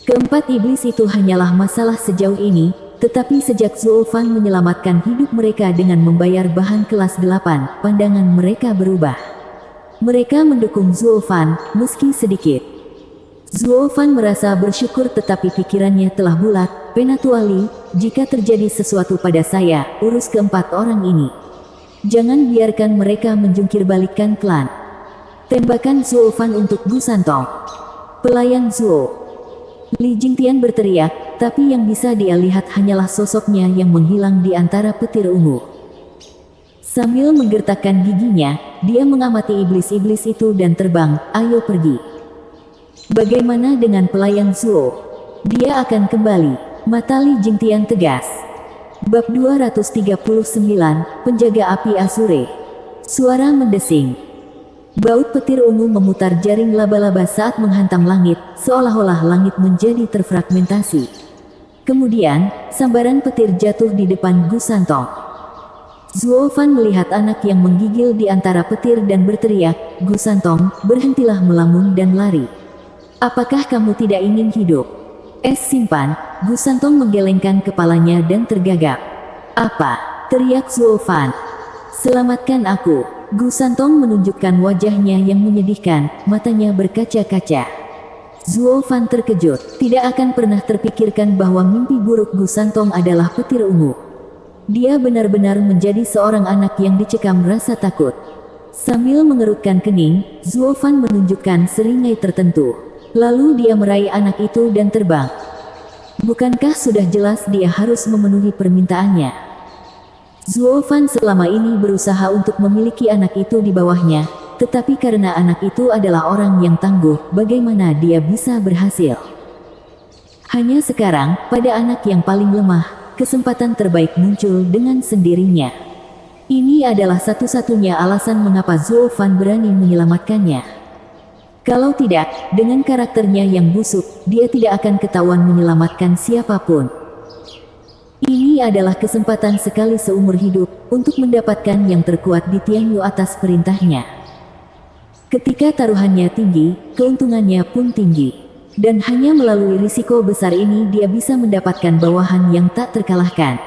Keempat iblis itu hanyalah masalah sejauh ini, tetapi sejak Zuo Fan menyelamatkan hidup mereka dengan membayar bahan kelas 8, pandangan mereka berubah. Mereka mendukung Zuo Fan, meski sedikit. Zuo Fan merasa bersyukur tetapi pikirannya telah bulat. Penatuali, jika terjadi sesuatu pada saya, urus keempat orang ini. Jangan biarkan mereka menjungkir balikkan klan. Tembakan Zuo Fan untuk Gu Santong. Pelayan Zuo. Li Jingtian berteriak, tapi yang bisa dia lihat hanyalah sosoknya yang menghilang di antara petir ungu. Sambil menggertakkan giginya, dia mengamati iblis-iblis itu dan terbang. Ayo pergi. Bagaimana dengan pelayan Zuo? Dia akan kembali. Mata Li Jingtian tegas. Bab 239, Penjaga Api Asure. Suara mendesing. Baut petir ungu memutar jaring laba-laba saat menghantam langit, seolah-olah langit menjadi terfragmentasi. Kemudian, sambaran petir jatuh di depan Gu Santong. Zuo Fan melihat anak yang menggigil di antara petir dan berteriak, "Gu Santong, berhentilah melamun dan lari. Apakah kamu tidak ingin hidup?" Simpan, Gu Santong menggelengkan kepalanya dan tergagap. "Apa?" teriak Zuo Fan. "Selamatkan aku." Gu Santong menunjukkan wajahnya yang menyedihkan, matanya berkaca-kaca. Zuo Fan terkejut, tidak akan pernah terpikirkan bahwa mimpi buruk Gu Santong adalah petir ungu. Dia benar-benar menjadi seorang anak yang dicekam rasa takut. Sambil mengerutkan kening, Zuo Fan menunjukkan seringai tertentu. Lalu dia meraih anak itu dan terbang. Bukankah sudah jelas dia harus memenuhi permintaannya? Zuo Fan selama ini berusaha untuk memiliki anak itu di bawahnya, tetapi karena anak itu adalah orang yang tangguh, bagaimana dia bisa berhasil? Hanya sekarang, pada anak yang paling lemah, kesempatan terbaik muncul dengan sendirinya. Ini adalah satu-satunya alasan mengapa Zuo Fan berani menyelamatkannya. Kalau tidak, dengan karakternya yang busuk, dia tidak akan ketahuan menyelamatkan siapapun. Ini adalah kesempatan sekali seumur hidup untuk mendapatkan yang terkuat di Tianyu atas perintahnya. Ketika taruhannya tinggi, keuntungannya pun tinggi. Dan hanya melalui risiko besar ini dia bisa mendapatkan bawahan yang tak terkalahkan.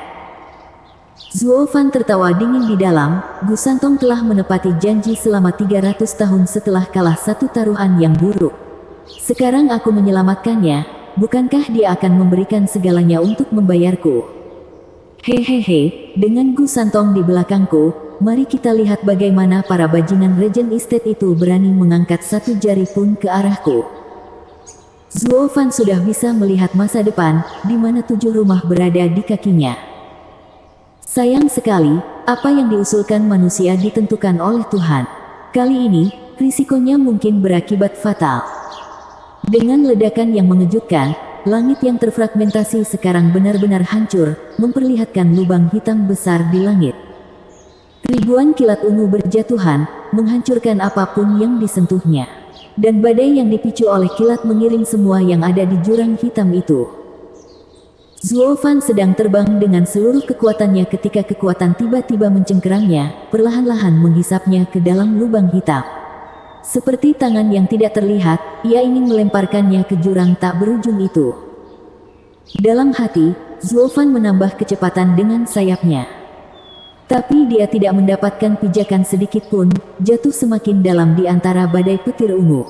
Zuo Fan tertawa dingin di dalam. Gu Santong telah menepati janji selama 300 tahun setelah kalah satu taruhan yang buruk. Sekarang aku menyelamatkannya, bukankah dia akan memberikan segalanya untuk membayarku? Hehehe, dengan Gu Santong di belakangku, mari kita lihat bagaimana para bajingan Regent Estate itu berani mengangkat satu jari pun ke arahku. Zuo Fan sudah bisa melihat masa depan, di mana 7 rumah berada di kakinya. Sayang sekali, apa yang diusulkan manusia ditentukan oleh Tuhan. Kali ini, risikonya mungkin berakibat fatal. Dengan ledakan yang mengejutkan, langit yang terfragmentasi sekarang benar-benar hancur, memperlihatkan lubang hitam besar di langit. Ribuan kilat ungu berjatuhan, menghancurkan apapun yang disentuhnya. Dan badai yang dipicu oleh kilat mengiring semua yang ada di jurang hitam itu. Zuo Fan sedang terbang dengan seluruh kekuatannya ketika kekuatan tiba-tiba mencengkeramnya, perlahan-lahan menghisapnya ke dalam lubang hitam. Seperti tangan yang tidak terlihat, ia ingin melemparkannya ke jurang tak berujung itu. Dalam hati, Zuo Fan menambah kecepatan dengan sayapnya. Tapi dia tidak mendapatkan pijakan sedikit pun, jatuh semakin dalam di antara badai petir ungu.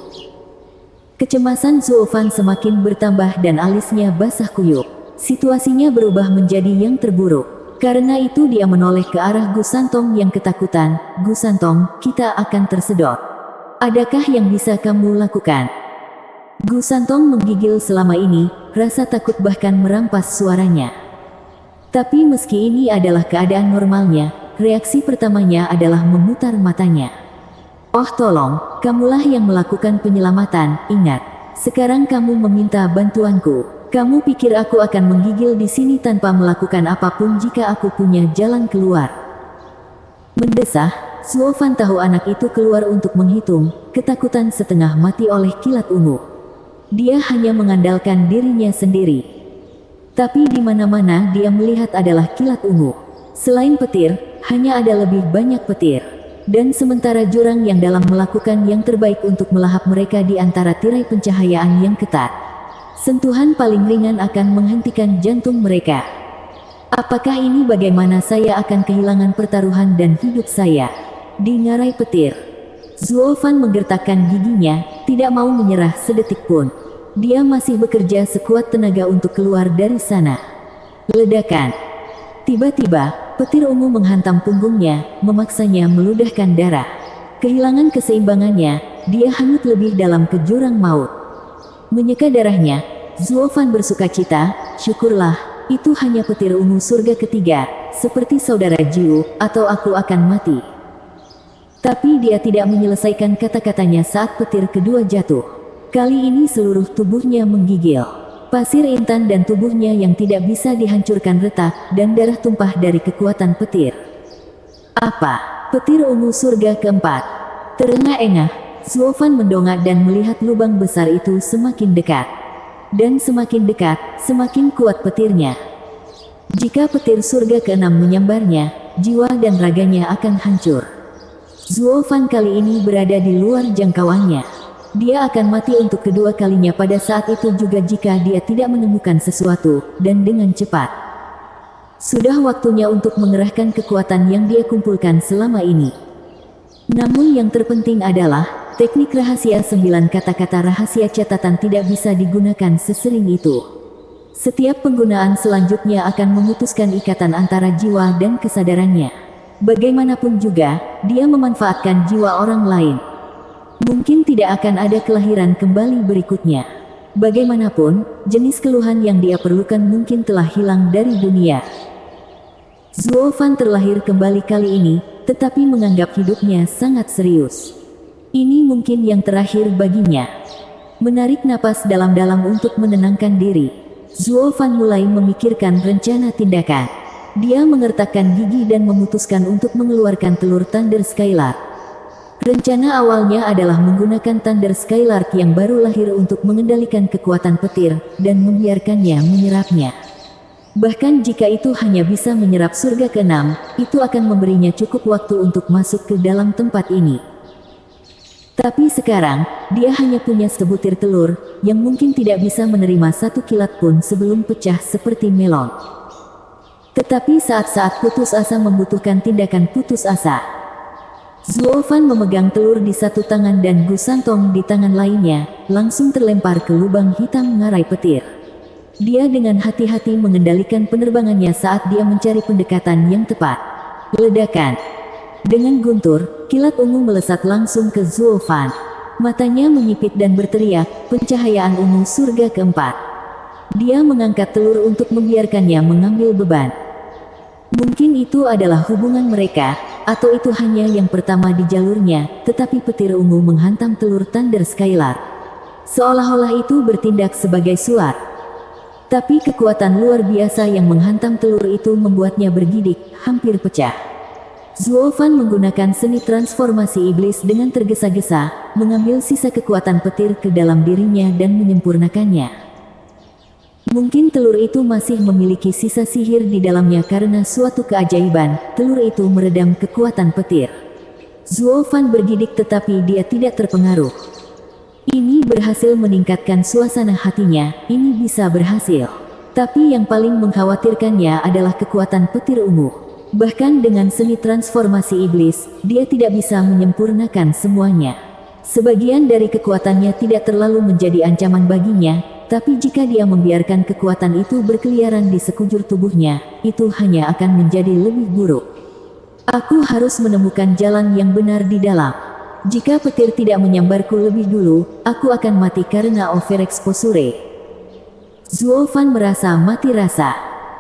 Kecemasan Zuo Fan semakin bertambah dan alisnya basah kuyup. Situasinya berubah menjadi yang terburuk. Karena itu dia menoleh ke arah Gu Santong yang ketakutan. "Gu Santong, kita akan tersedot. Adakah yang bisa kamu lakukan?" Gu Santong menggigil selama ini, rasa takut bahkan merampas suaranya. Tapi meski ini adalah keadaan normalnya, reaksi pertamanya adalah memutar matanya. "Oh tolong, kamulah yang melakukan penyelamatan, ingat. Sekarang kamu meminta bantuanku. Kamu pikir aku akan menggigil di sini tanpa melakukan apapun jika aku punya jalan keluar?" Mendesah, Zuo Fan tahu anak itu keluar untuk menghitung, ketakutan setengah mati oleh kilat ungu. Dia hanya mengandalkan dirinya sendiri. Tapi di mana-mana dia melihat adalah kilat ungu. Selain petir, hanya ada lebih banyak petir. Dan sementara jurang yang dalam melakukan yang terbaik untuk melahap mereka di antara tirai pencahayaan yang ketat. Sentuhan paling ringan akan menghentikan jantung mereka. Apakah ini bagaimana saya akan kehilangan pertaruhan dan hidup saya? Di ngarai petir. Zuo Fan menggertakkan giginya, tidak mau menyerah sedetik pun. Dia masih bekerja sekuat tenaga untuk keluar dari sana. Ledakan. Tiba-tiba, petir ungu menghantam punggungnya, memaksanya meludahkan darah. Kehilangan keseimbangannya, dia hanyut lebih dalam ke jurang maut. Menyeka darahnya, Zuo Fan bersukacita, "Syukurlah, itu hanya petir ungu surga ketiga, seperti saudara Jiu, atau aku akan mati." Tapi dia tidak menyelesaikan kata-katanya saat petir kedua jatuh. Kali ini seluruh tubuhnya menggigil. Pasir intan dan tubuhnya yang tidak bisa dihancurkan retak, dan darah tumpah dari kekuatan petir. "Apa? Petir ungu surga keempat?" Terengah-engah, Zuo Fan mendongak dan melihat lubang besar itu semakin dekat. Dan semakin dekat, semakin kuat petirnya. Jika petir surga keenam menyambarnya, jiwa dan raganya akan hancur. Zuo Fan kali ini berada di luar jangkauannya. Dia akan mati untuk kedua kalinya pada saat itu juga jika dia tidak menemukan sesuatu, dan dengan cepat. Sudah waktunya untuk mengerahkan kekuatan yang dia kumpulkan selama ini. Namun yang terpenting adalah, teknik rahasia 9 kata-kata rahasia catatan tidak bisa digunakan sesering itu. Setiap penggunaan selanjutnya akan memutuskan ikatan antara jiwa dan kesadarannya. Bagaimanapun juga, dia memanfaatkan jiwa orang lain. Mungkin tidak akan ada kelahiran kembali berikutnya. Bagaimanapun, jenis keluhan yang dia perlukan mungkin telah hilang dari dunia. Zuo Fan terlahir kembali kali ini, tetapi menganggap hidupnya sangat serius. Ini mungkin yang terakhir baginya. Menarik napas dalam-dalam untuk menenangkan diri, Zuo Fan mulai memikirkan rencana tindakan. Dia mengertakkan gigi dan memutuskan untuk mengeluarkan telur Thunder Skylark. Rencana awalnya adalah menggunakan Thunder Skylark yang baru lahir untuk mengendalikan kekuatan petir, dan membiarkannya menyerapnya. Bahkan jika itu hanya bisa menyerap surga ke-6, itu akan memberinya cukup waktu untuk masuk ke dalam tempat ini. Tapi sekarang, dia hanya punya sebutir telur, yang mungkin tidak bisa menerima satu kilat pun sebelum pecah seperti melon. Tetapi saat-saat putus asa membutuhkan tindakan putus asa. Zuo Fan memegang telur di satu tangan dan Gu Santong di tangan lainnya, langsung terlempar ke lubang hitam ngarai petir. Dia dengan hati-hati mengendalikan penerbangannya saat dia mencari pendekatan yang tepat. Ledakan. Dengan guntur, kilat ungu melesat langsung ke Zuo Fan. Matanya menyipit dan berteriak, pencahayaan ungu surga keempat. Dia mengangkat telur untuk membiarkannya mengambil beban. Mungkin itu adalah hubungan mereka, atau itu hanya yang pertama di jalurnya, tetapi petir ungu menghantam telur Thunder Skylark. Seolah-olah itu bertindak sebagai suar. Tapi kekuatan luar biasa yang menghantam telur itu membuatnya bergidik, hampir pecah. Zuo Fan menggunakan seni transformasi iblis dengan tergesa-gesa, mengambil sisa kekuatan petir ke dalam dirinya dan menyempurnakannya. Mungkin telur itu masih memiliki sisa sihir di dalamnya karena suatu keajaiban, telur itu meredam kekuatan petir. Zuo Fan bergidik tetapi dia tidak terpengaruh. Ini berhasil meningkatkan suasana hatinya, ini bisa berhasil. Tapi yang paling mengkhawatirkannya adalah kekuatan petir ungu. Bahkan dengan seni transformasi iblis, dia tidak bisa menyempurnakan semuanya. Sebagian dari kekuatannya tidak terlalu menjadi ancaman baginya, tapi jika dia membiarkan kekuatan itu berkeliaran di sekujur tubuhnya, itu hanya akan menjadi lebih buruk. Aku harus menemukan jalan yang benar di dalam. Jika petir tidak menyambarku lebih dulu, aku akan mati karena overexposure. Zuo Fan merasa mati rasa.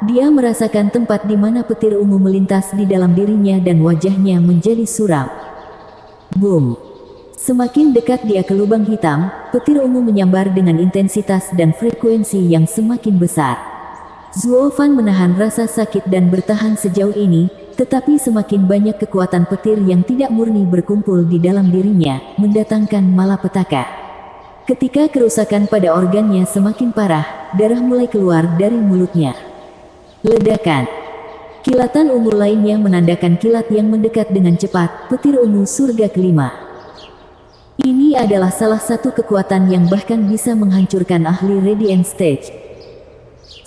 Dia merasakan tempat di mana petir ungu melintas di dalam dirinya dan wajahnya menjadi suram. Boom! Semakin dekat dia ke lubang hitam, petir ungu menyambar dengan intensitas dan frekuensi yang semakin besar. Zuo Fan menahan rasa sakit dan bertahan sejauh ini, tetapi semakin banyak kekuatan petir yang tidak murni berkumpul di dalam dirinya, mendatangkan malapetaka. Ketika kerusakan pada organnya semakin parah, darah mulai keluar dari mulutnya. Ledakan. Kilatan ungu lainnya menandakan kilat yang mendekat dengan cepat, petir ungu surga kelima. Ini adalah salah satu kekuatan yang bahkan bisa menghancurkan ahli Radiant Stage.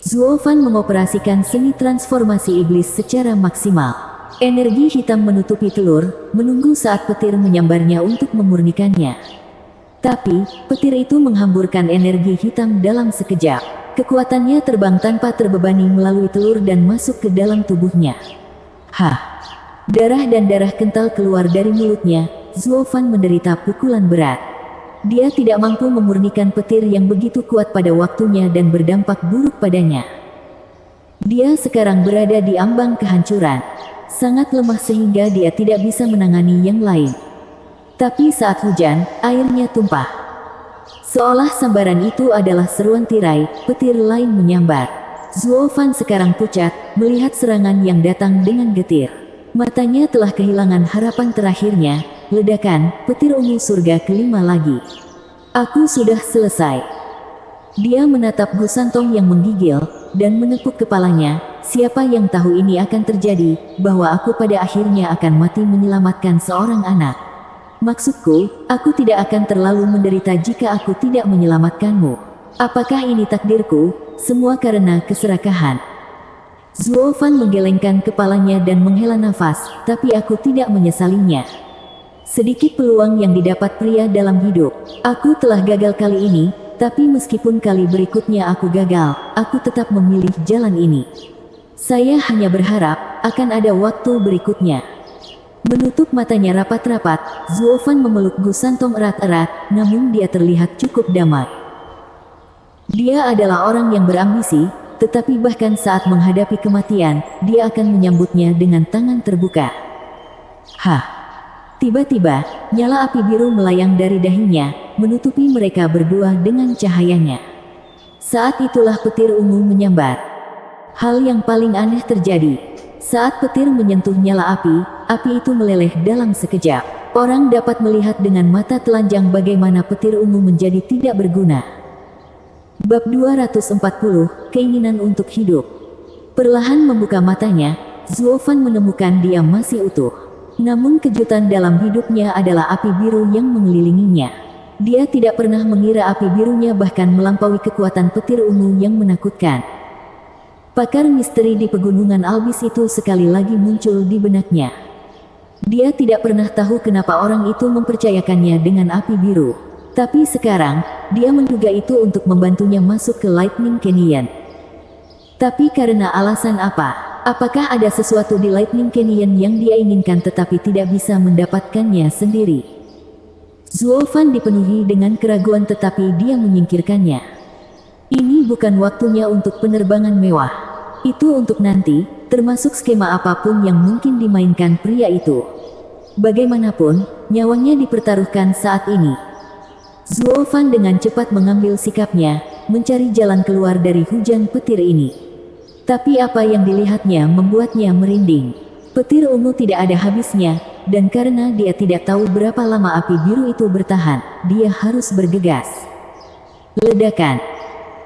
Zuo Fan mengoperasikan seni transformasi iblis secara maksimal. Energi hitam menutupi telur, menunggu saat petir menyambarnya untuk memurnikannya. Tapi, petir itu menghamburkan energi hitam dalam sekejap. Kekuatannya terbang tanpa terbebani melalui telur dan masuk ke dalam tubuhnya. Hah! Darah dan darah kental keluar dari mulutnya. Zuo Fan menderita pukulan berat. Dia tidak mampu memurnikan petir yang begitu kuat pada waktunya dan berdampak buruk padanya. Dia sekarang berada di ambang kehancuran. Sangat lemah sehingga dia tidak bisa menangani yang lain. Tapi saat hujan, airnya tumpah. Seolah sambaran itu adalah seruan tirai, petir lain menyambar. Zuo Fan sekarang pucat, melihat serangan yang datang dengan getir. Matanya telah kehilangan harapan terakhirnya. Ledakan, petir ungu surga kelima lagi. Aku sudah selesai. Dia menatap Gu Santong yang menggigil, dan menepuk kepalanya, siapa yang tahu ini akan terjadi, bahwa aku pada akhirnya akan mati menyelamatkan seorang anak. Maksudku, aku tidak akan terlalu menderita jika aku tidak menyelamatkanmu. Apakah ini takdirku? Semua karena keserakahan. Zuo Fan menggelengkan kepalanya dan menghela nafas, tapi aku tidak menyesalinya. Sedikit peluang yang didapat pria dalam hidup. Aku telah gagal kali ini, tapi meskipun kali berikutnya aku gagal, aku tetap memilih jalan ini. Saya hanya berharap, akan ada waktu berikutnya. Menutup matanya rapat-rapat, Zuo Fan memeluk Gu Santong erat-erat, namun dia terlihat cukup damai. Dia adalah orang yang berambisi, tetapi bahkan saat menghadapi kematian, dia akan menyambutnya dengan tangan terbuka. Hah! Tiba-tiba, nyala api biru melayang dari dahinya, menutupi mereka berdua dengan cahayanya. Saat itulah petir ungu menyambar. Hal yang paling aneh terjadi. Saat petir menyentuh nyala api itu meleleh dalam sekejap. Orang dapat melihat dengan mata telanjang bagaimana petir ungu menjadi tidak berguna. Bab 240, Keinginan untuk Hidup. Perlahan membuka matanya, Zuo Fan menemukan dia masih utuh. Namun kejutan dalam hidupnya adalah api biru yang mengelilinginya. Dia tidak pernah mengira api birunya bahkan melampaui kekuatan petir ungu yang menakutkan. Pakar misteri di pegunungan Albis itu sekali lagi muncul di benaknya. Dia tidak pernah tahu kenapa orang itu mempercayakannya dengan api biru. Tapi sekarang, dia menduga itu untuk membantunya masuk ke Lightning Canyon. Tapi karena alasan apa? Apakah ada sesuatu di Lightning Canyon yang dia inginkan tetapi tidak bisa mendapatkannya sendiri? Zuo Fan dipenuhi dengan keraguan tetapi dia menyingkirkannya. Ini bukan waktunya untuk penerbangan mewah. Itu untuk nanti, termasuk skema apapun yang mungkin dimainkan pria itu. Bagaimanapun, nyawanya dipertaruhkan saat ini. Zuo Fan dengan cepat mengambil sikapnya, mencari jalan keluar dari hujan petir ini. Tapi apa yang dilihatnya membuatnya merinding. Petir ungu tidak ada habisnya, dan karena dia tidak tahu berapa lama api biru itu bertahan, dia harus bergegas. Ledakan.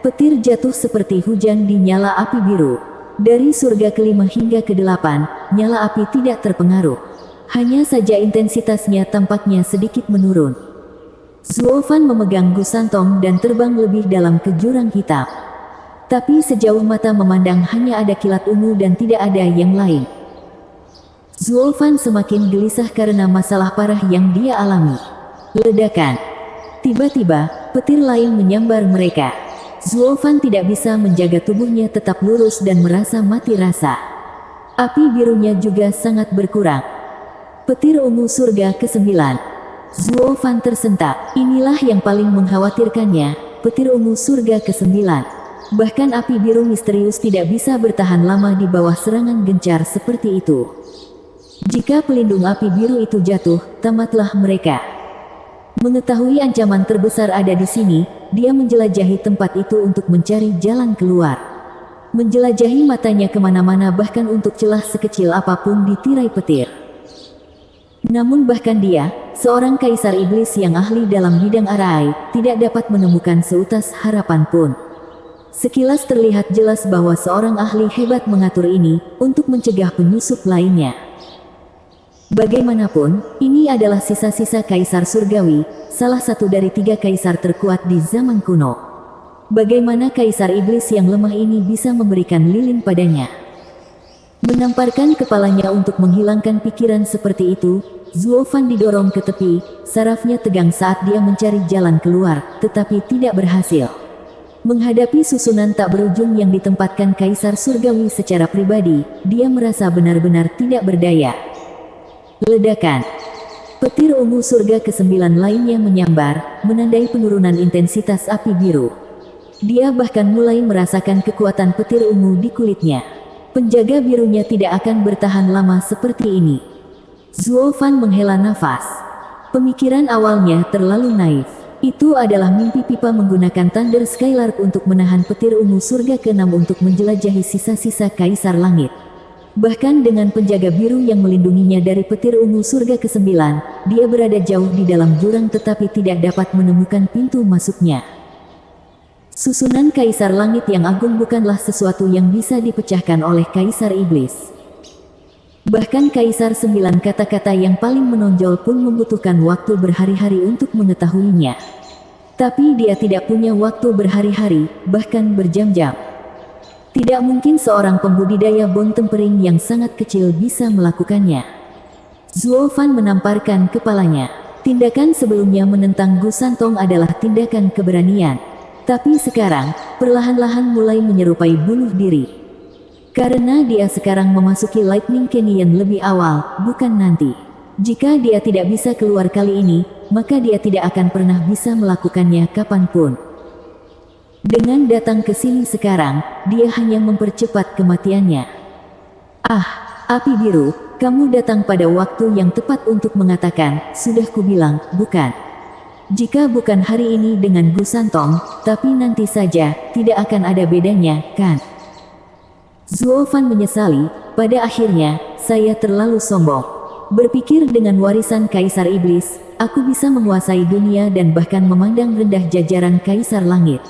Petir jatuh seperti hujan di nyala api biru. Dari surga kelima hingga kedelapan, nyala api tidak terpengaruh. Hanya saja intensitasnya tampaknya sedikit menurun. Zuo Fan memegang Gu Santong dan terbang lebih dalam ke jurang hitam. Tapi sejauh mata memandang hanya ada kilat ungu dan tidak ada yang lain. Zuo Fan semakin gelisah karena masalah parah yang dia alami. Ledakan. Tiba-tiba, petir lain menyambar mereka. Zuo Fan tidak bisa menjaga tubuhnya tetap lurus dan merasa mati rasa. Api birunya juga sangat berkurang. Petir ungu surga ke-9. Zuo Fan tersentak. Inilah yang paling mengkhawatirkannya, petir ungu surga ke-9. Bahkan api biru misterius tidak bisa bertahan lama di bawah serangan gencar seperti itu. Jika pelindung api biru itu jatuh, tamatlah mereka. Mengetahui ancaman terbesar ada di sini, dia menjelajahi tempat itu untuk mencari jalan keluar. Menjelajahi matanya kemana-mana bahkan untuk celah sekecil apapun di tirai petir. Namun bahkan dia, seorang kaisar iblis yang ahli dalam bidang arai, tidak dapat menemukan seutas harapan pun. Sekilas terlihat jelas bahwa seorang ahli hebat mengatur ini, untuk mencegah penyusup lainnya. Bagaimanapun, ini adalah sisa-sisa kaisar surgawi, salah satu dari 3 kaisar terkuat di zaman kuno. Bagaimana kaisar iblis yang lemah ini bisa memberikan lilin padanya? Menamparkan kepalanya untuk menghilangkan pikiran seperti itu, Zuo Fan didorong ke tepi, sarafnya tegang saat dia mencari jalan keluar, tetapi tidak berhasil. Menghadapi susunan tak berujung yang ditempatkan kaisar surgawi secara pribadi, dia merasa benar-benar tidak berdaya. Ledakan. Petir ungu surga ke-9 lainnya menyambar, menandai penurunan intensitas api biru. Dia bahkan mulai merasakan kekuatan petir ungu di kulitnya. Penjaga birunya tidak akan bertahan lama seperti ini. Zuo Fan menghela nafas. Pemikiran awalnya terlalu naif. Itu adalah mimpi pipa menggunakan Thunder Skylark untuk menahan petir ungu surga ke-6 untuk menjelajahi sisa-sisa kaisar langit. Bahkan dengan penjaga biru yang melindunginya dari petir ungu surga ke-9, dia berada jauh di dalam jurang tetapi tidak dapat menemukan pintu masuknya. Susunan Kaisar Langit yang agung bukanlah sesuatu yang bisa dipecahkan oleh Kaisar Iblis. Bahkan Kaisar 9 kata-kata yang paling menonjol pun membutuhkan waktu berhari-hari untuk mengetahuinya. Tapi dia tidak punya waktu berhari-hari, bahkan berjam-jam. Tidak mungkin seorang pembudidaya bon tempering yang sangat kecil bisa melakukannya. Zuo Fan menamparkan kepalanya. Tindakan sebelumnya menentang Gu Santong adalah tindakan keberanian. Tapi sekarang, perlahan-lahan mulai menyerupai bunuh diri. Karena dia sekarang memasuki Lightning Canyon lebih awal, bukan nanti. Jika dia tidak bisa keluar kali ini, maka dia tidak akan pernah bisa melakukannya kapanpun. Dengan datang ke sini sekarang, dia hanya mempercepat kematiannya. Ah, api biru, kamu datang pada waktu yang tepat untuk mengatakan, sudah kubilang, bukan. Jika bukan hari ini dengan Gu Santong, tapi nanti saja, tidak akan ada bedanya, kan? Zuo Fan menyesali, pada akhirnya, saya terlalu sombong. Berpikir dengan warisan Kaisar Iblis, aku bisa menguasai dunia dan bahkan memandang rendah jajaran Kaisar Langit.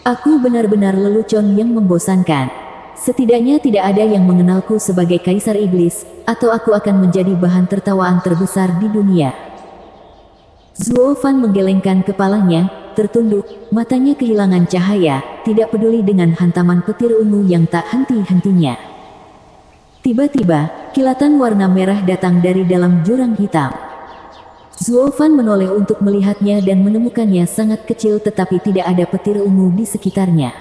Aku benar-benar lelucon yang membosankan. Setidaknya tidak ada yang mengenalku sebagai Kaisar Iblis, atau aku akan menjadi bahan tertawaan terbesar di dunia. Zuo Fan menggelengkan kepalanya, tertunduk, matanya kehilangan cahaya, tidak peduli dengan hantaman petir ungu yang tak henti-hentinya. Tiba-tiba, kilatan warna merah datang dari dalam jurang hitam. Zuo Fan menoleh untuk melihatnya dan menemukannya sangat kecil tetapi tidak ada petir ungu di sekitarnya.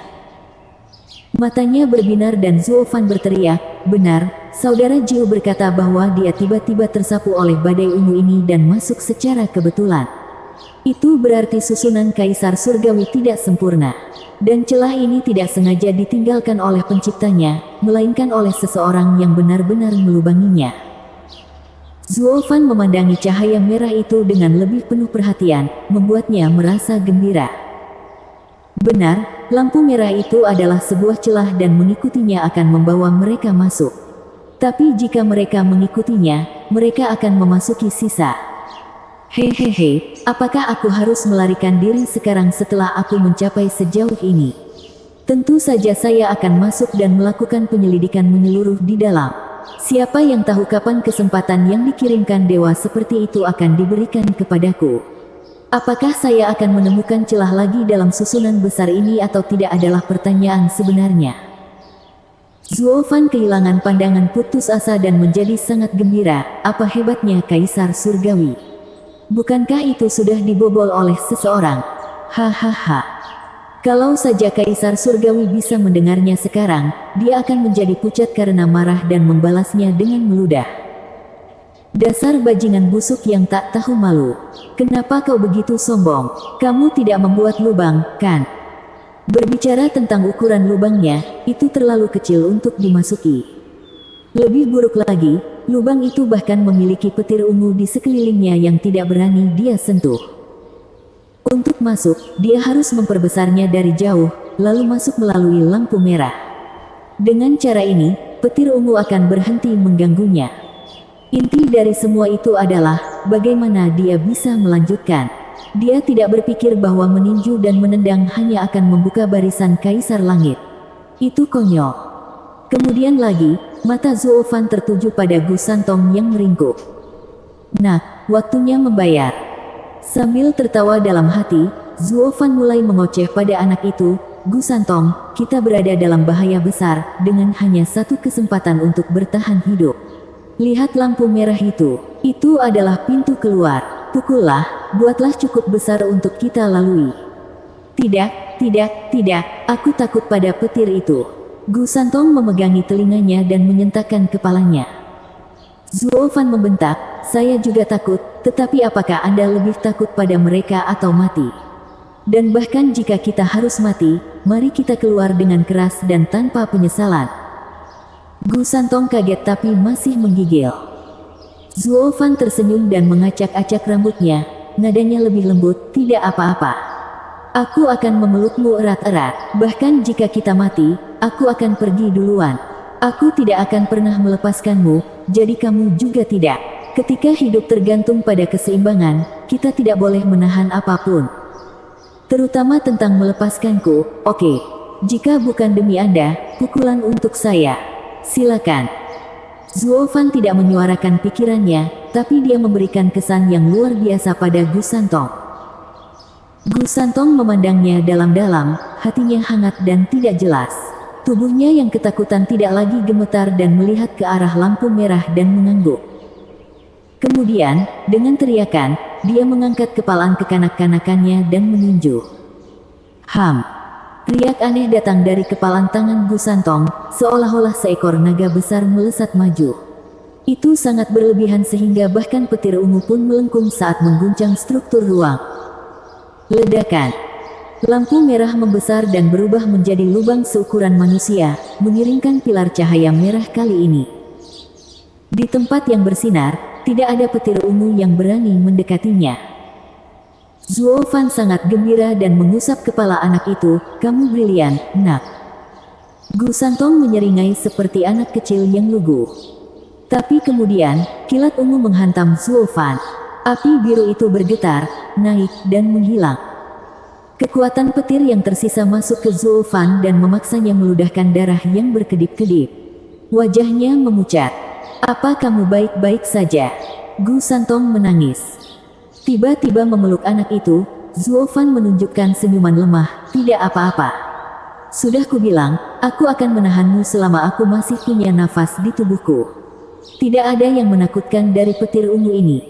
Matanya berbinar dan Zuo Fan berteriak, benar, Saudara Jiu berkata bahwa dia tiba-tiba tersapu oleh badai ungu ini dan masuk secara kebetulan. Itu berarti susunan Kaisar Surgawi tidak sempurna. Dan celah ini tidak sengaja ditinggalkan oleh penciptanya, melainkan oleh seseorang yang benar-benar melubanginya. Zuo Fan memandangi cahaya merah itu dengan lebih penuh perhatian, membuatnya merasa gembira. Benar, lampu merah itu adalah sebuah celah dan mengikutinya akan membawa mereka masuk. Tapi jika mereka mengikutinya, mereka akan memasuki sisa. Hehehe, apakah aku harus melarikan diri sekarang setelah aku mencapai sejauh ini? Tentu saja saya akan masuk dan melakukan penyelidikan menyeluruh di dalam. Siapa yang tahu kapan kesempatan yang dikirimkan dewa seperti itu akan diberikan kepadaku? Apakah saya akan menemukan celah lagi dalam susunan besar ini atau tidak adalah pertanyaan sebenarnya. Zuo Fan kehilangan pandangan putus asa dan menjadi sangat gembira, apa hebatnya Kaisar Surgawi. Bukankah itu sudah dibobol oleh seseorang? Hahaha. Kalau saja Kaisar Surgawi bisa mendengarnya sekarang, dia akan menjadi pucat karena marah dan membalasnya dengan meludah. Dasar bajingan busuk yang tak tahu malu. Kenapa kau begitu sombong? Kamu tidak membuat lubang, kan? Berbicara tentang ukuran lubangnya, itu terlalu kecil untuk dimasuki. Lebih buruk lagi, lubang itu bahkan memiliki petir ungu di sekelilingnya yang tidak berani dia sentuh. Untuk masuk, dia harus memperbesarnya dari jauh, lalu masuk melalui lampu merah. Dengan cara ini, petir ungu akan berhenti mengganggunya. Inti dari semua itu adalah, bagaimana dia bisa melanjutkan. Dia tidak berpikir bahwa meninju dan menendang hanya akan membuka barisan Kaisar Langit. Itu konyol. Kemudian lagi, mata Zuo Fan tertuju pada Gu Santong yang meringkuk. Nak, waktunya membayar. Sambil tertawa dalam hati, Zuo Fan mulai mengoceh pada anak itu, Gu Santong, kita berada dalam bahaya besar, dengan hanya satu kesempatan untuk bertahan hidup. Lihat lampu merah itu adalah pintu keluar. Pukullah, buatlah cukup besar untuk kita lalui. Tidak, aku takut pada petir itu. Gu Santong memegangi telinganya dan menyentakkan kepalanya. Zuo Fan membentak, saya juga takut, tetapi apakah Anda lebih takut pada mereka atau mati? Dan bahkan jika kita harus mati, mari kita keluar dengan keras dan tanpa penyesalan. Gu Santong kaget tapi masih menggigil. Zuo Fan tersenyum dan mengacak-acak rambutnya, nadanya lebih lembut, tidak apa-apa. Aku akan memelukmu erat-erat, bahkan jika kita mati, aku akan pergi duluan. Aku tidak akan pernah melepaskanmu, jadi kamu juga tidak. Ketika hidup tergantung pada keseimbangan, kita tidak boleh menahan apapun. Terutama tentang melepaskanku. Oke. Jika bukan demi Anda, pukulan untuk saya. Silakan. Zuo Fan tidak menyuarakan pikirannya, tapi dia memberikan kesan yang luar biasa pada Gu Santong. Gu Santong memandangnya dalam-dalam, hatinya hangat dan tidak jelas. Tubuhnya yang ketakutan tidak lagi gemetar dan melihat ke arah lampu merah dan mengangguk. Kemudian, dengan teriakan, dia mengangkat kepalaan kekanak-kanakannya dan menunjuk. Ham. Riak aneh datang dari kepalan tangan Gu Santong, seolah-olah seekor naga besar melesat maju. Itu sangat berlebihan sehingga bahkan petir ungu pun melengkung saat mengguncang struktur ruang. Ledakan. Lampu merah membesar dan berubah menjadi lubang seukuran manusia, mengiringkan pilar cahaya merah kali ini. Di tempat yang bersinar, tidak ada petir ungu yang berani mendekatinya. Zuo Fan sangat gembira dan mengusap kepala anak itu. Kamu brilian, nak. Gu Santong menyeringai seperti anak kecil yang lugu. Tapi kemudian, kilat ungu menghantam Zuo Fan. Api biru itu bergetar, naik, dan menghilang. Kekuatan petir yang tersisa masuk ke Zuo Fan dan memaksanya meludahkan darah yang berkedip-kedip. Wajahnya memucat. Apa kamu baik-baik saja? Gu Santong menangis. Tiba-tiba memeluk anak itu, Zuo Fan menunjukkan senyuman lemah, tidak apa-apa. Sudah kubilang, aku akan menahanmu selama aku masih punya nafas di tubuhku. Tidak ada yang menakutkan dari petir ungu ini.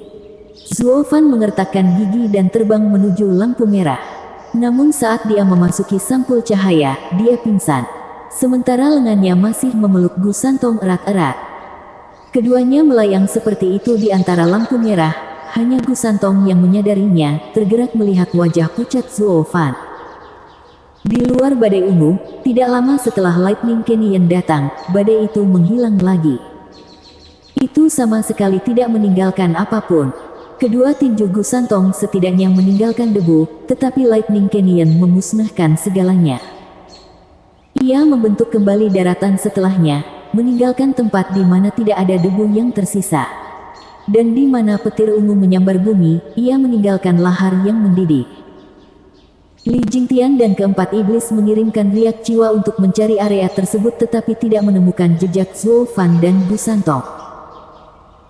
Zuo Fan mengertakkan gigi dan terbang menuju lampu merah. Namun saat dia memasuki sampul cahaya, dia pingsan. Sementara lengannya masih memeluk Gu Santong erat-erat. Keduanya melayang seperti itu di antara lampu merah. Hanya Gu Santong yang menyadarinya, tergerak melihat wajah pucat Zuo Fan. Di luar badai ungu, tidak lama setelah Lightning Canyon datang, badai itu menghilang lagi. Itu sama sekali tidak meninggalkan apapun. Kedua tinju Gu Santong setidaknya meninggalkan debu, tetapi Lightning Canyon memusnahkan segalanya. Ia membentuk kembali daratan setelahnya, meninggalkan tempat di mana tidak ada debu yang tersisa. Dan di mana petir ungu menyambar bumi, ia meninggalkan lahar yang mendidih. Li Jingtian dan keempat iblis mengirimkan riak jiwa untuk mencari area tersebut tetapi tidak menemukan jejak Zuo Fan dan Gu Santong.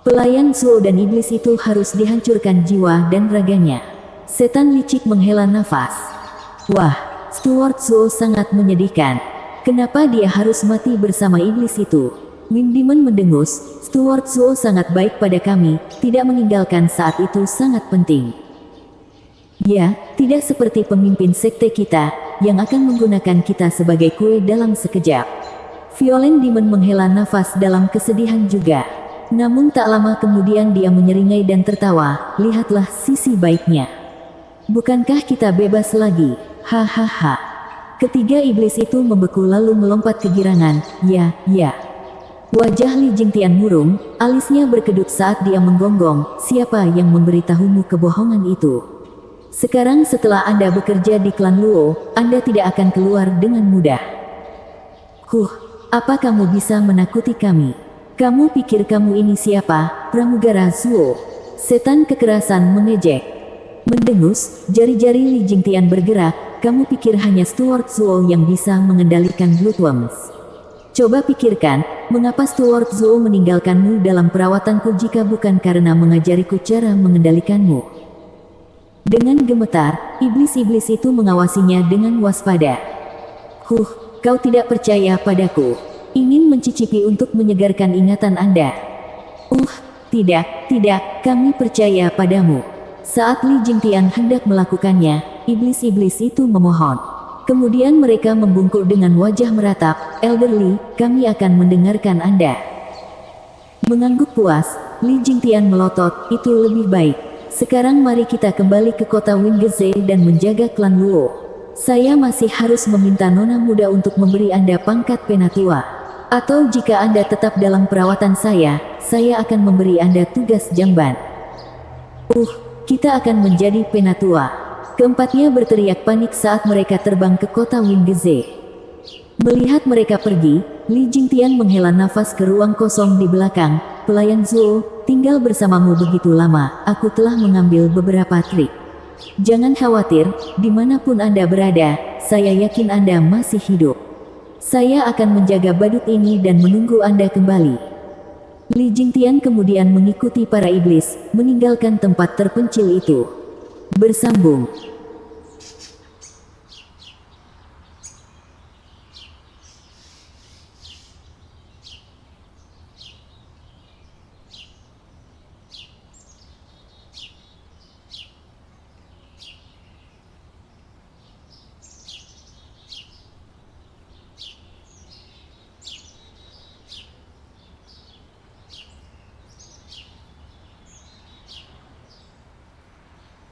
Pelayan Zuo dan iblis itu harus dihancurkan jiwa dan raganya. Setan licik menghela nafas. Wah, Steward Zuo sangat menyedihkan. Kenapa dia harus mati bersama iblis itu? Wind Demon mendengus, Steward Zuo sangat baik pada kami, tidak meninggalkan saat itu sangat penting. Ya, tidak seperti pemimpin sekte kita, yang akan menggunakan kita sebagai kue dalam sekejap. Violent Demon menghela nafas dalam kesedihan juga. Namun tak lama kemudian dia menyeringai dan tertawa, lihatlah sisi baiknya. Bukankah kita bebas lagi? Hahaha. Ketiga iblis itu membeku lalu melompat kegirangan, ya. Wajah Li Jingtian murung, alisnya berkedut saat dia menggonggong, siapa yang memberitahumu kebohongan itu? Sekarang setelah Anda bekerja di klan Luo, Anda tidak akan keluar dengan mudah. Apa kamu bisa menakuti kami? Kamu pikir kamu ini siapa, pramugara Zuo? Setan kekerasan mengejek. Mendengus, jari-jari Li Jingtian bergerak, kamu pikir hanya Steward Zuo yang bisa mengendalikan Bloodworms? Coba pikirkan, mengapa Steward Zuo meninggalkanmu dalam perawatanku jika bukan karena mengajariku cara mengendalikanmu? Dengan gemetar, iblis-iblis itu mengawasinya dengan waspada. Kau tidak percaya padaku. Ingin mencicipi untuk menyegarkan ingatan Anda. Tidak, kami percaya padamu. Saat Li Jingtian hendak melakukannya, iblis-iblis itu memohon. Kemudian mereka membungkuk dengan wajah meratap, Elder Li, kami akan mendengarkan Anda. Mengangguk puas, Li Jingtian melotot, itu lebih baik. Sekarang mari kita kembali ke kota Wingzhe dan menjaga klan Luo. Saya masih harus meminta nona muda untuk memberi Anda pangkat penatua. Atau jika Anda tetap dalam perawatan saya akan memberi Anda tugas jamban. Kita akan menjadi penatua. Keempatnya berteriak panik saat mereka terbang ke kota Wingzhe. Melihat mereka pergi, Li Jingtian menghela nafas ke ruang kosong di belakang. Pelayan Zuo, tinggal bersamamu begitu lama, aku telah mengambil beberapa trik. Jangan khawatir, dimanapun Anda berada, saya yakin Anda masih hidup. Saya akan menjaga badut ini dan menunggu Anda kembali. Li Jingtian kemudian mengikuti para iblis, meninggalkan tempat terpencil itu. Bersambung.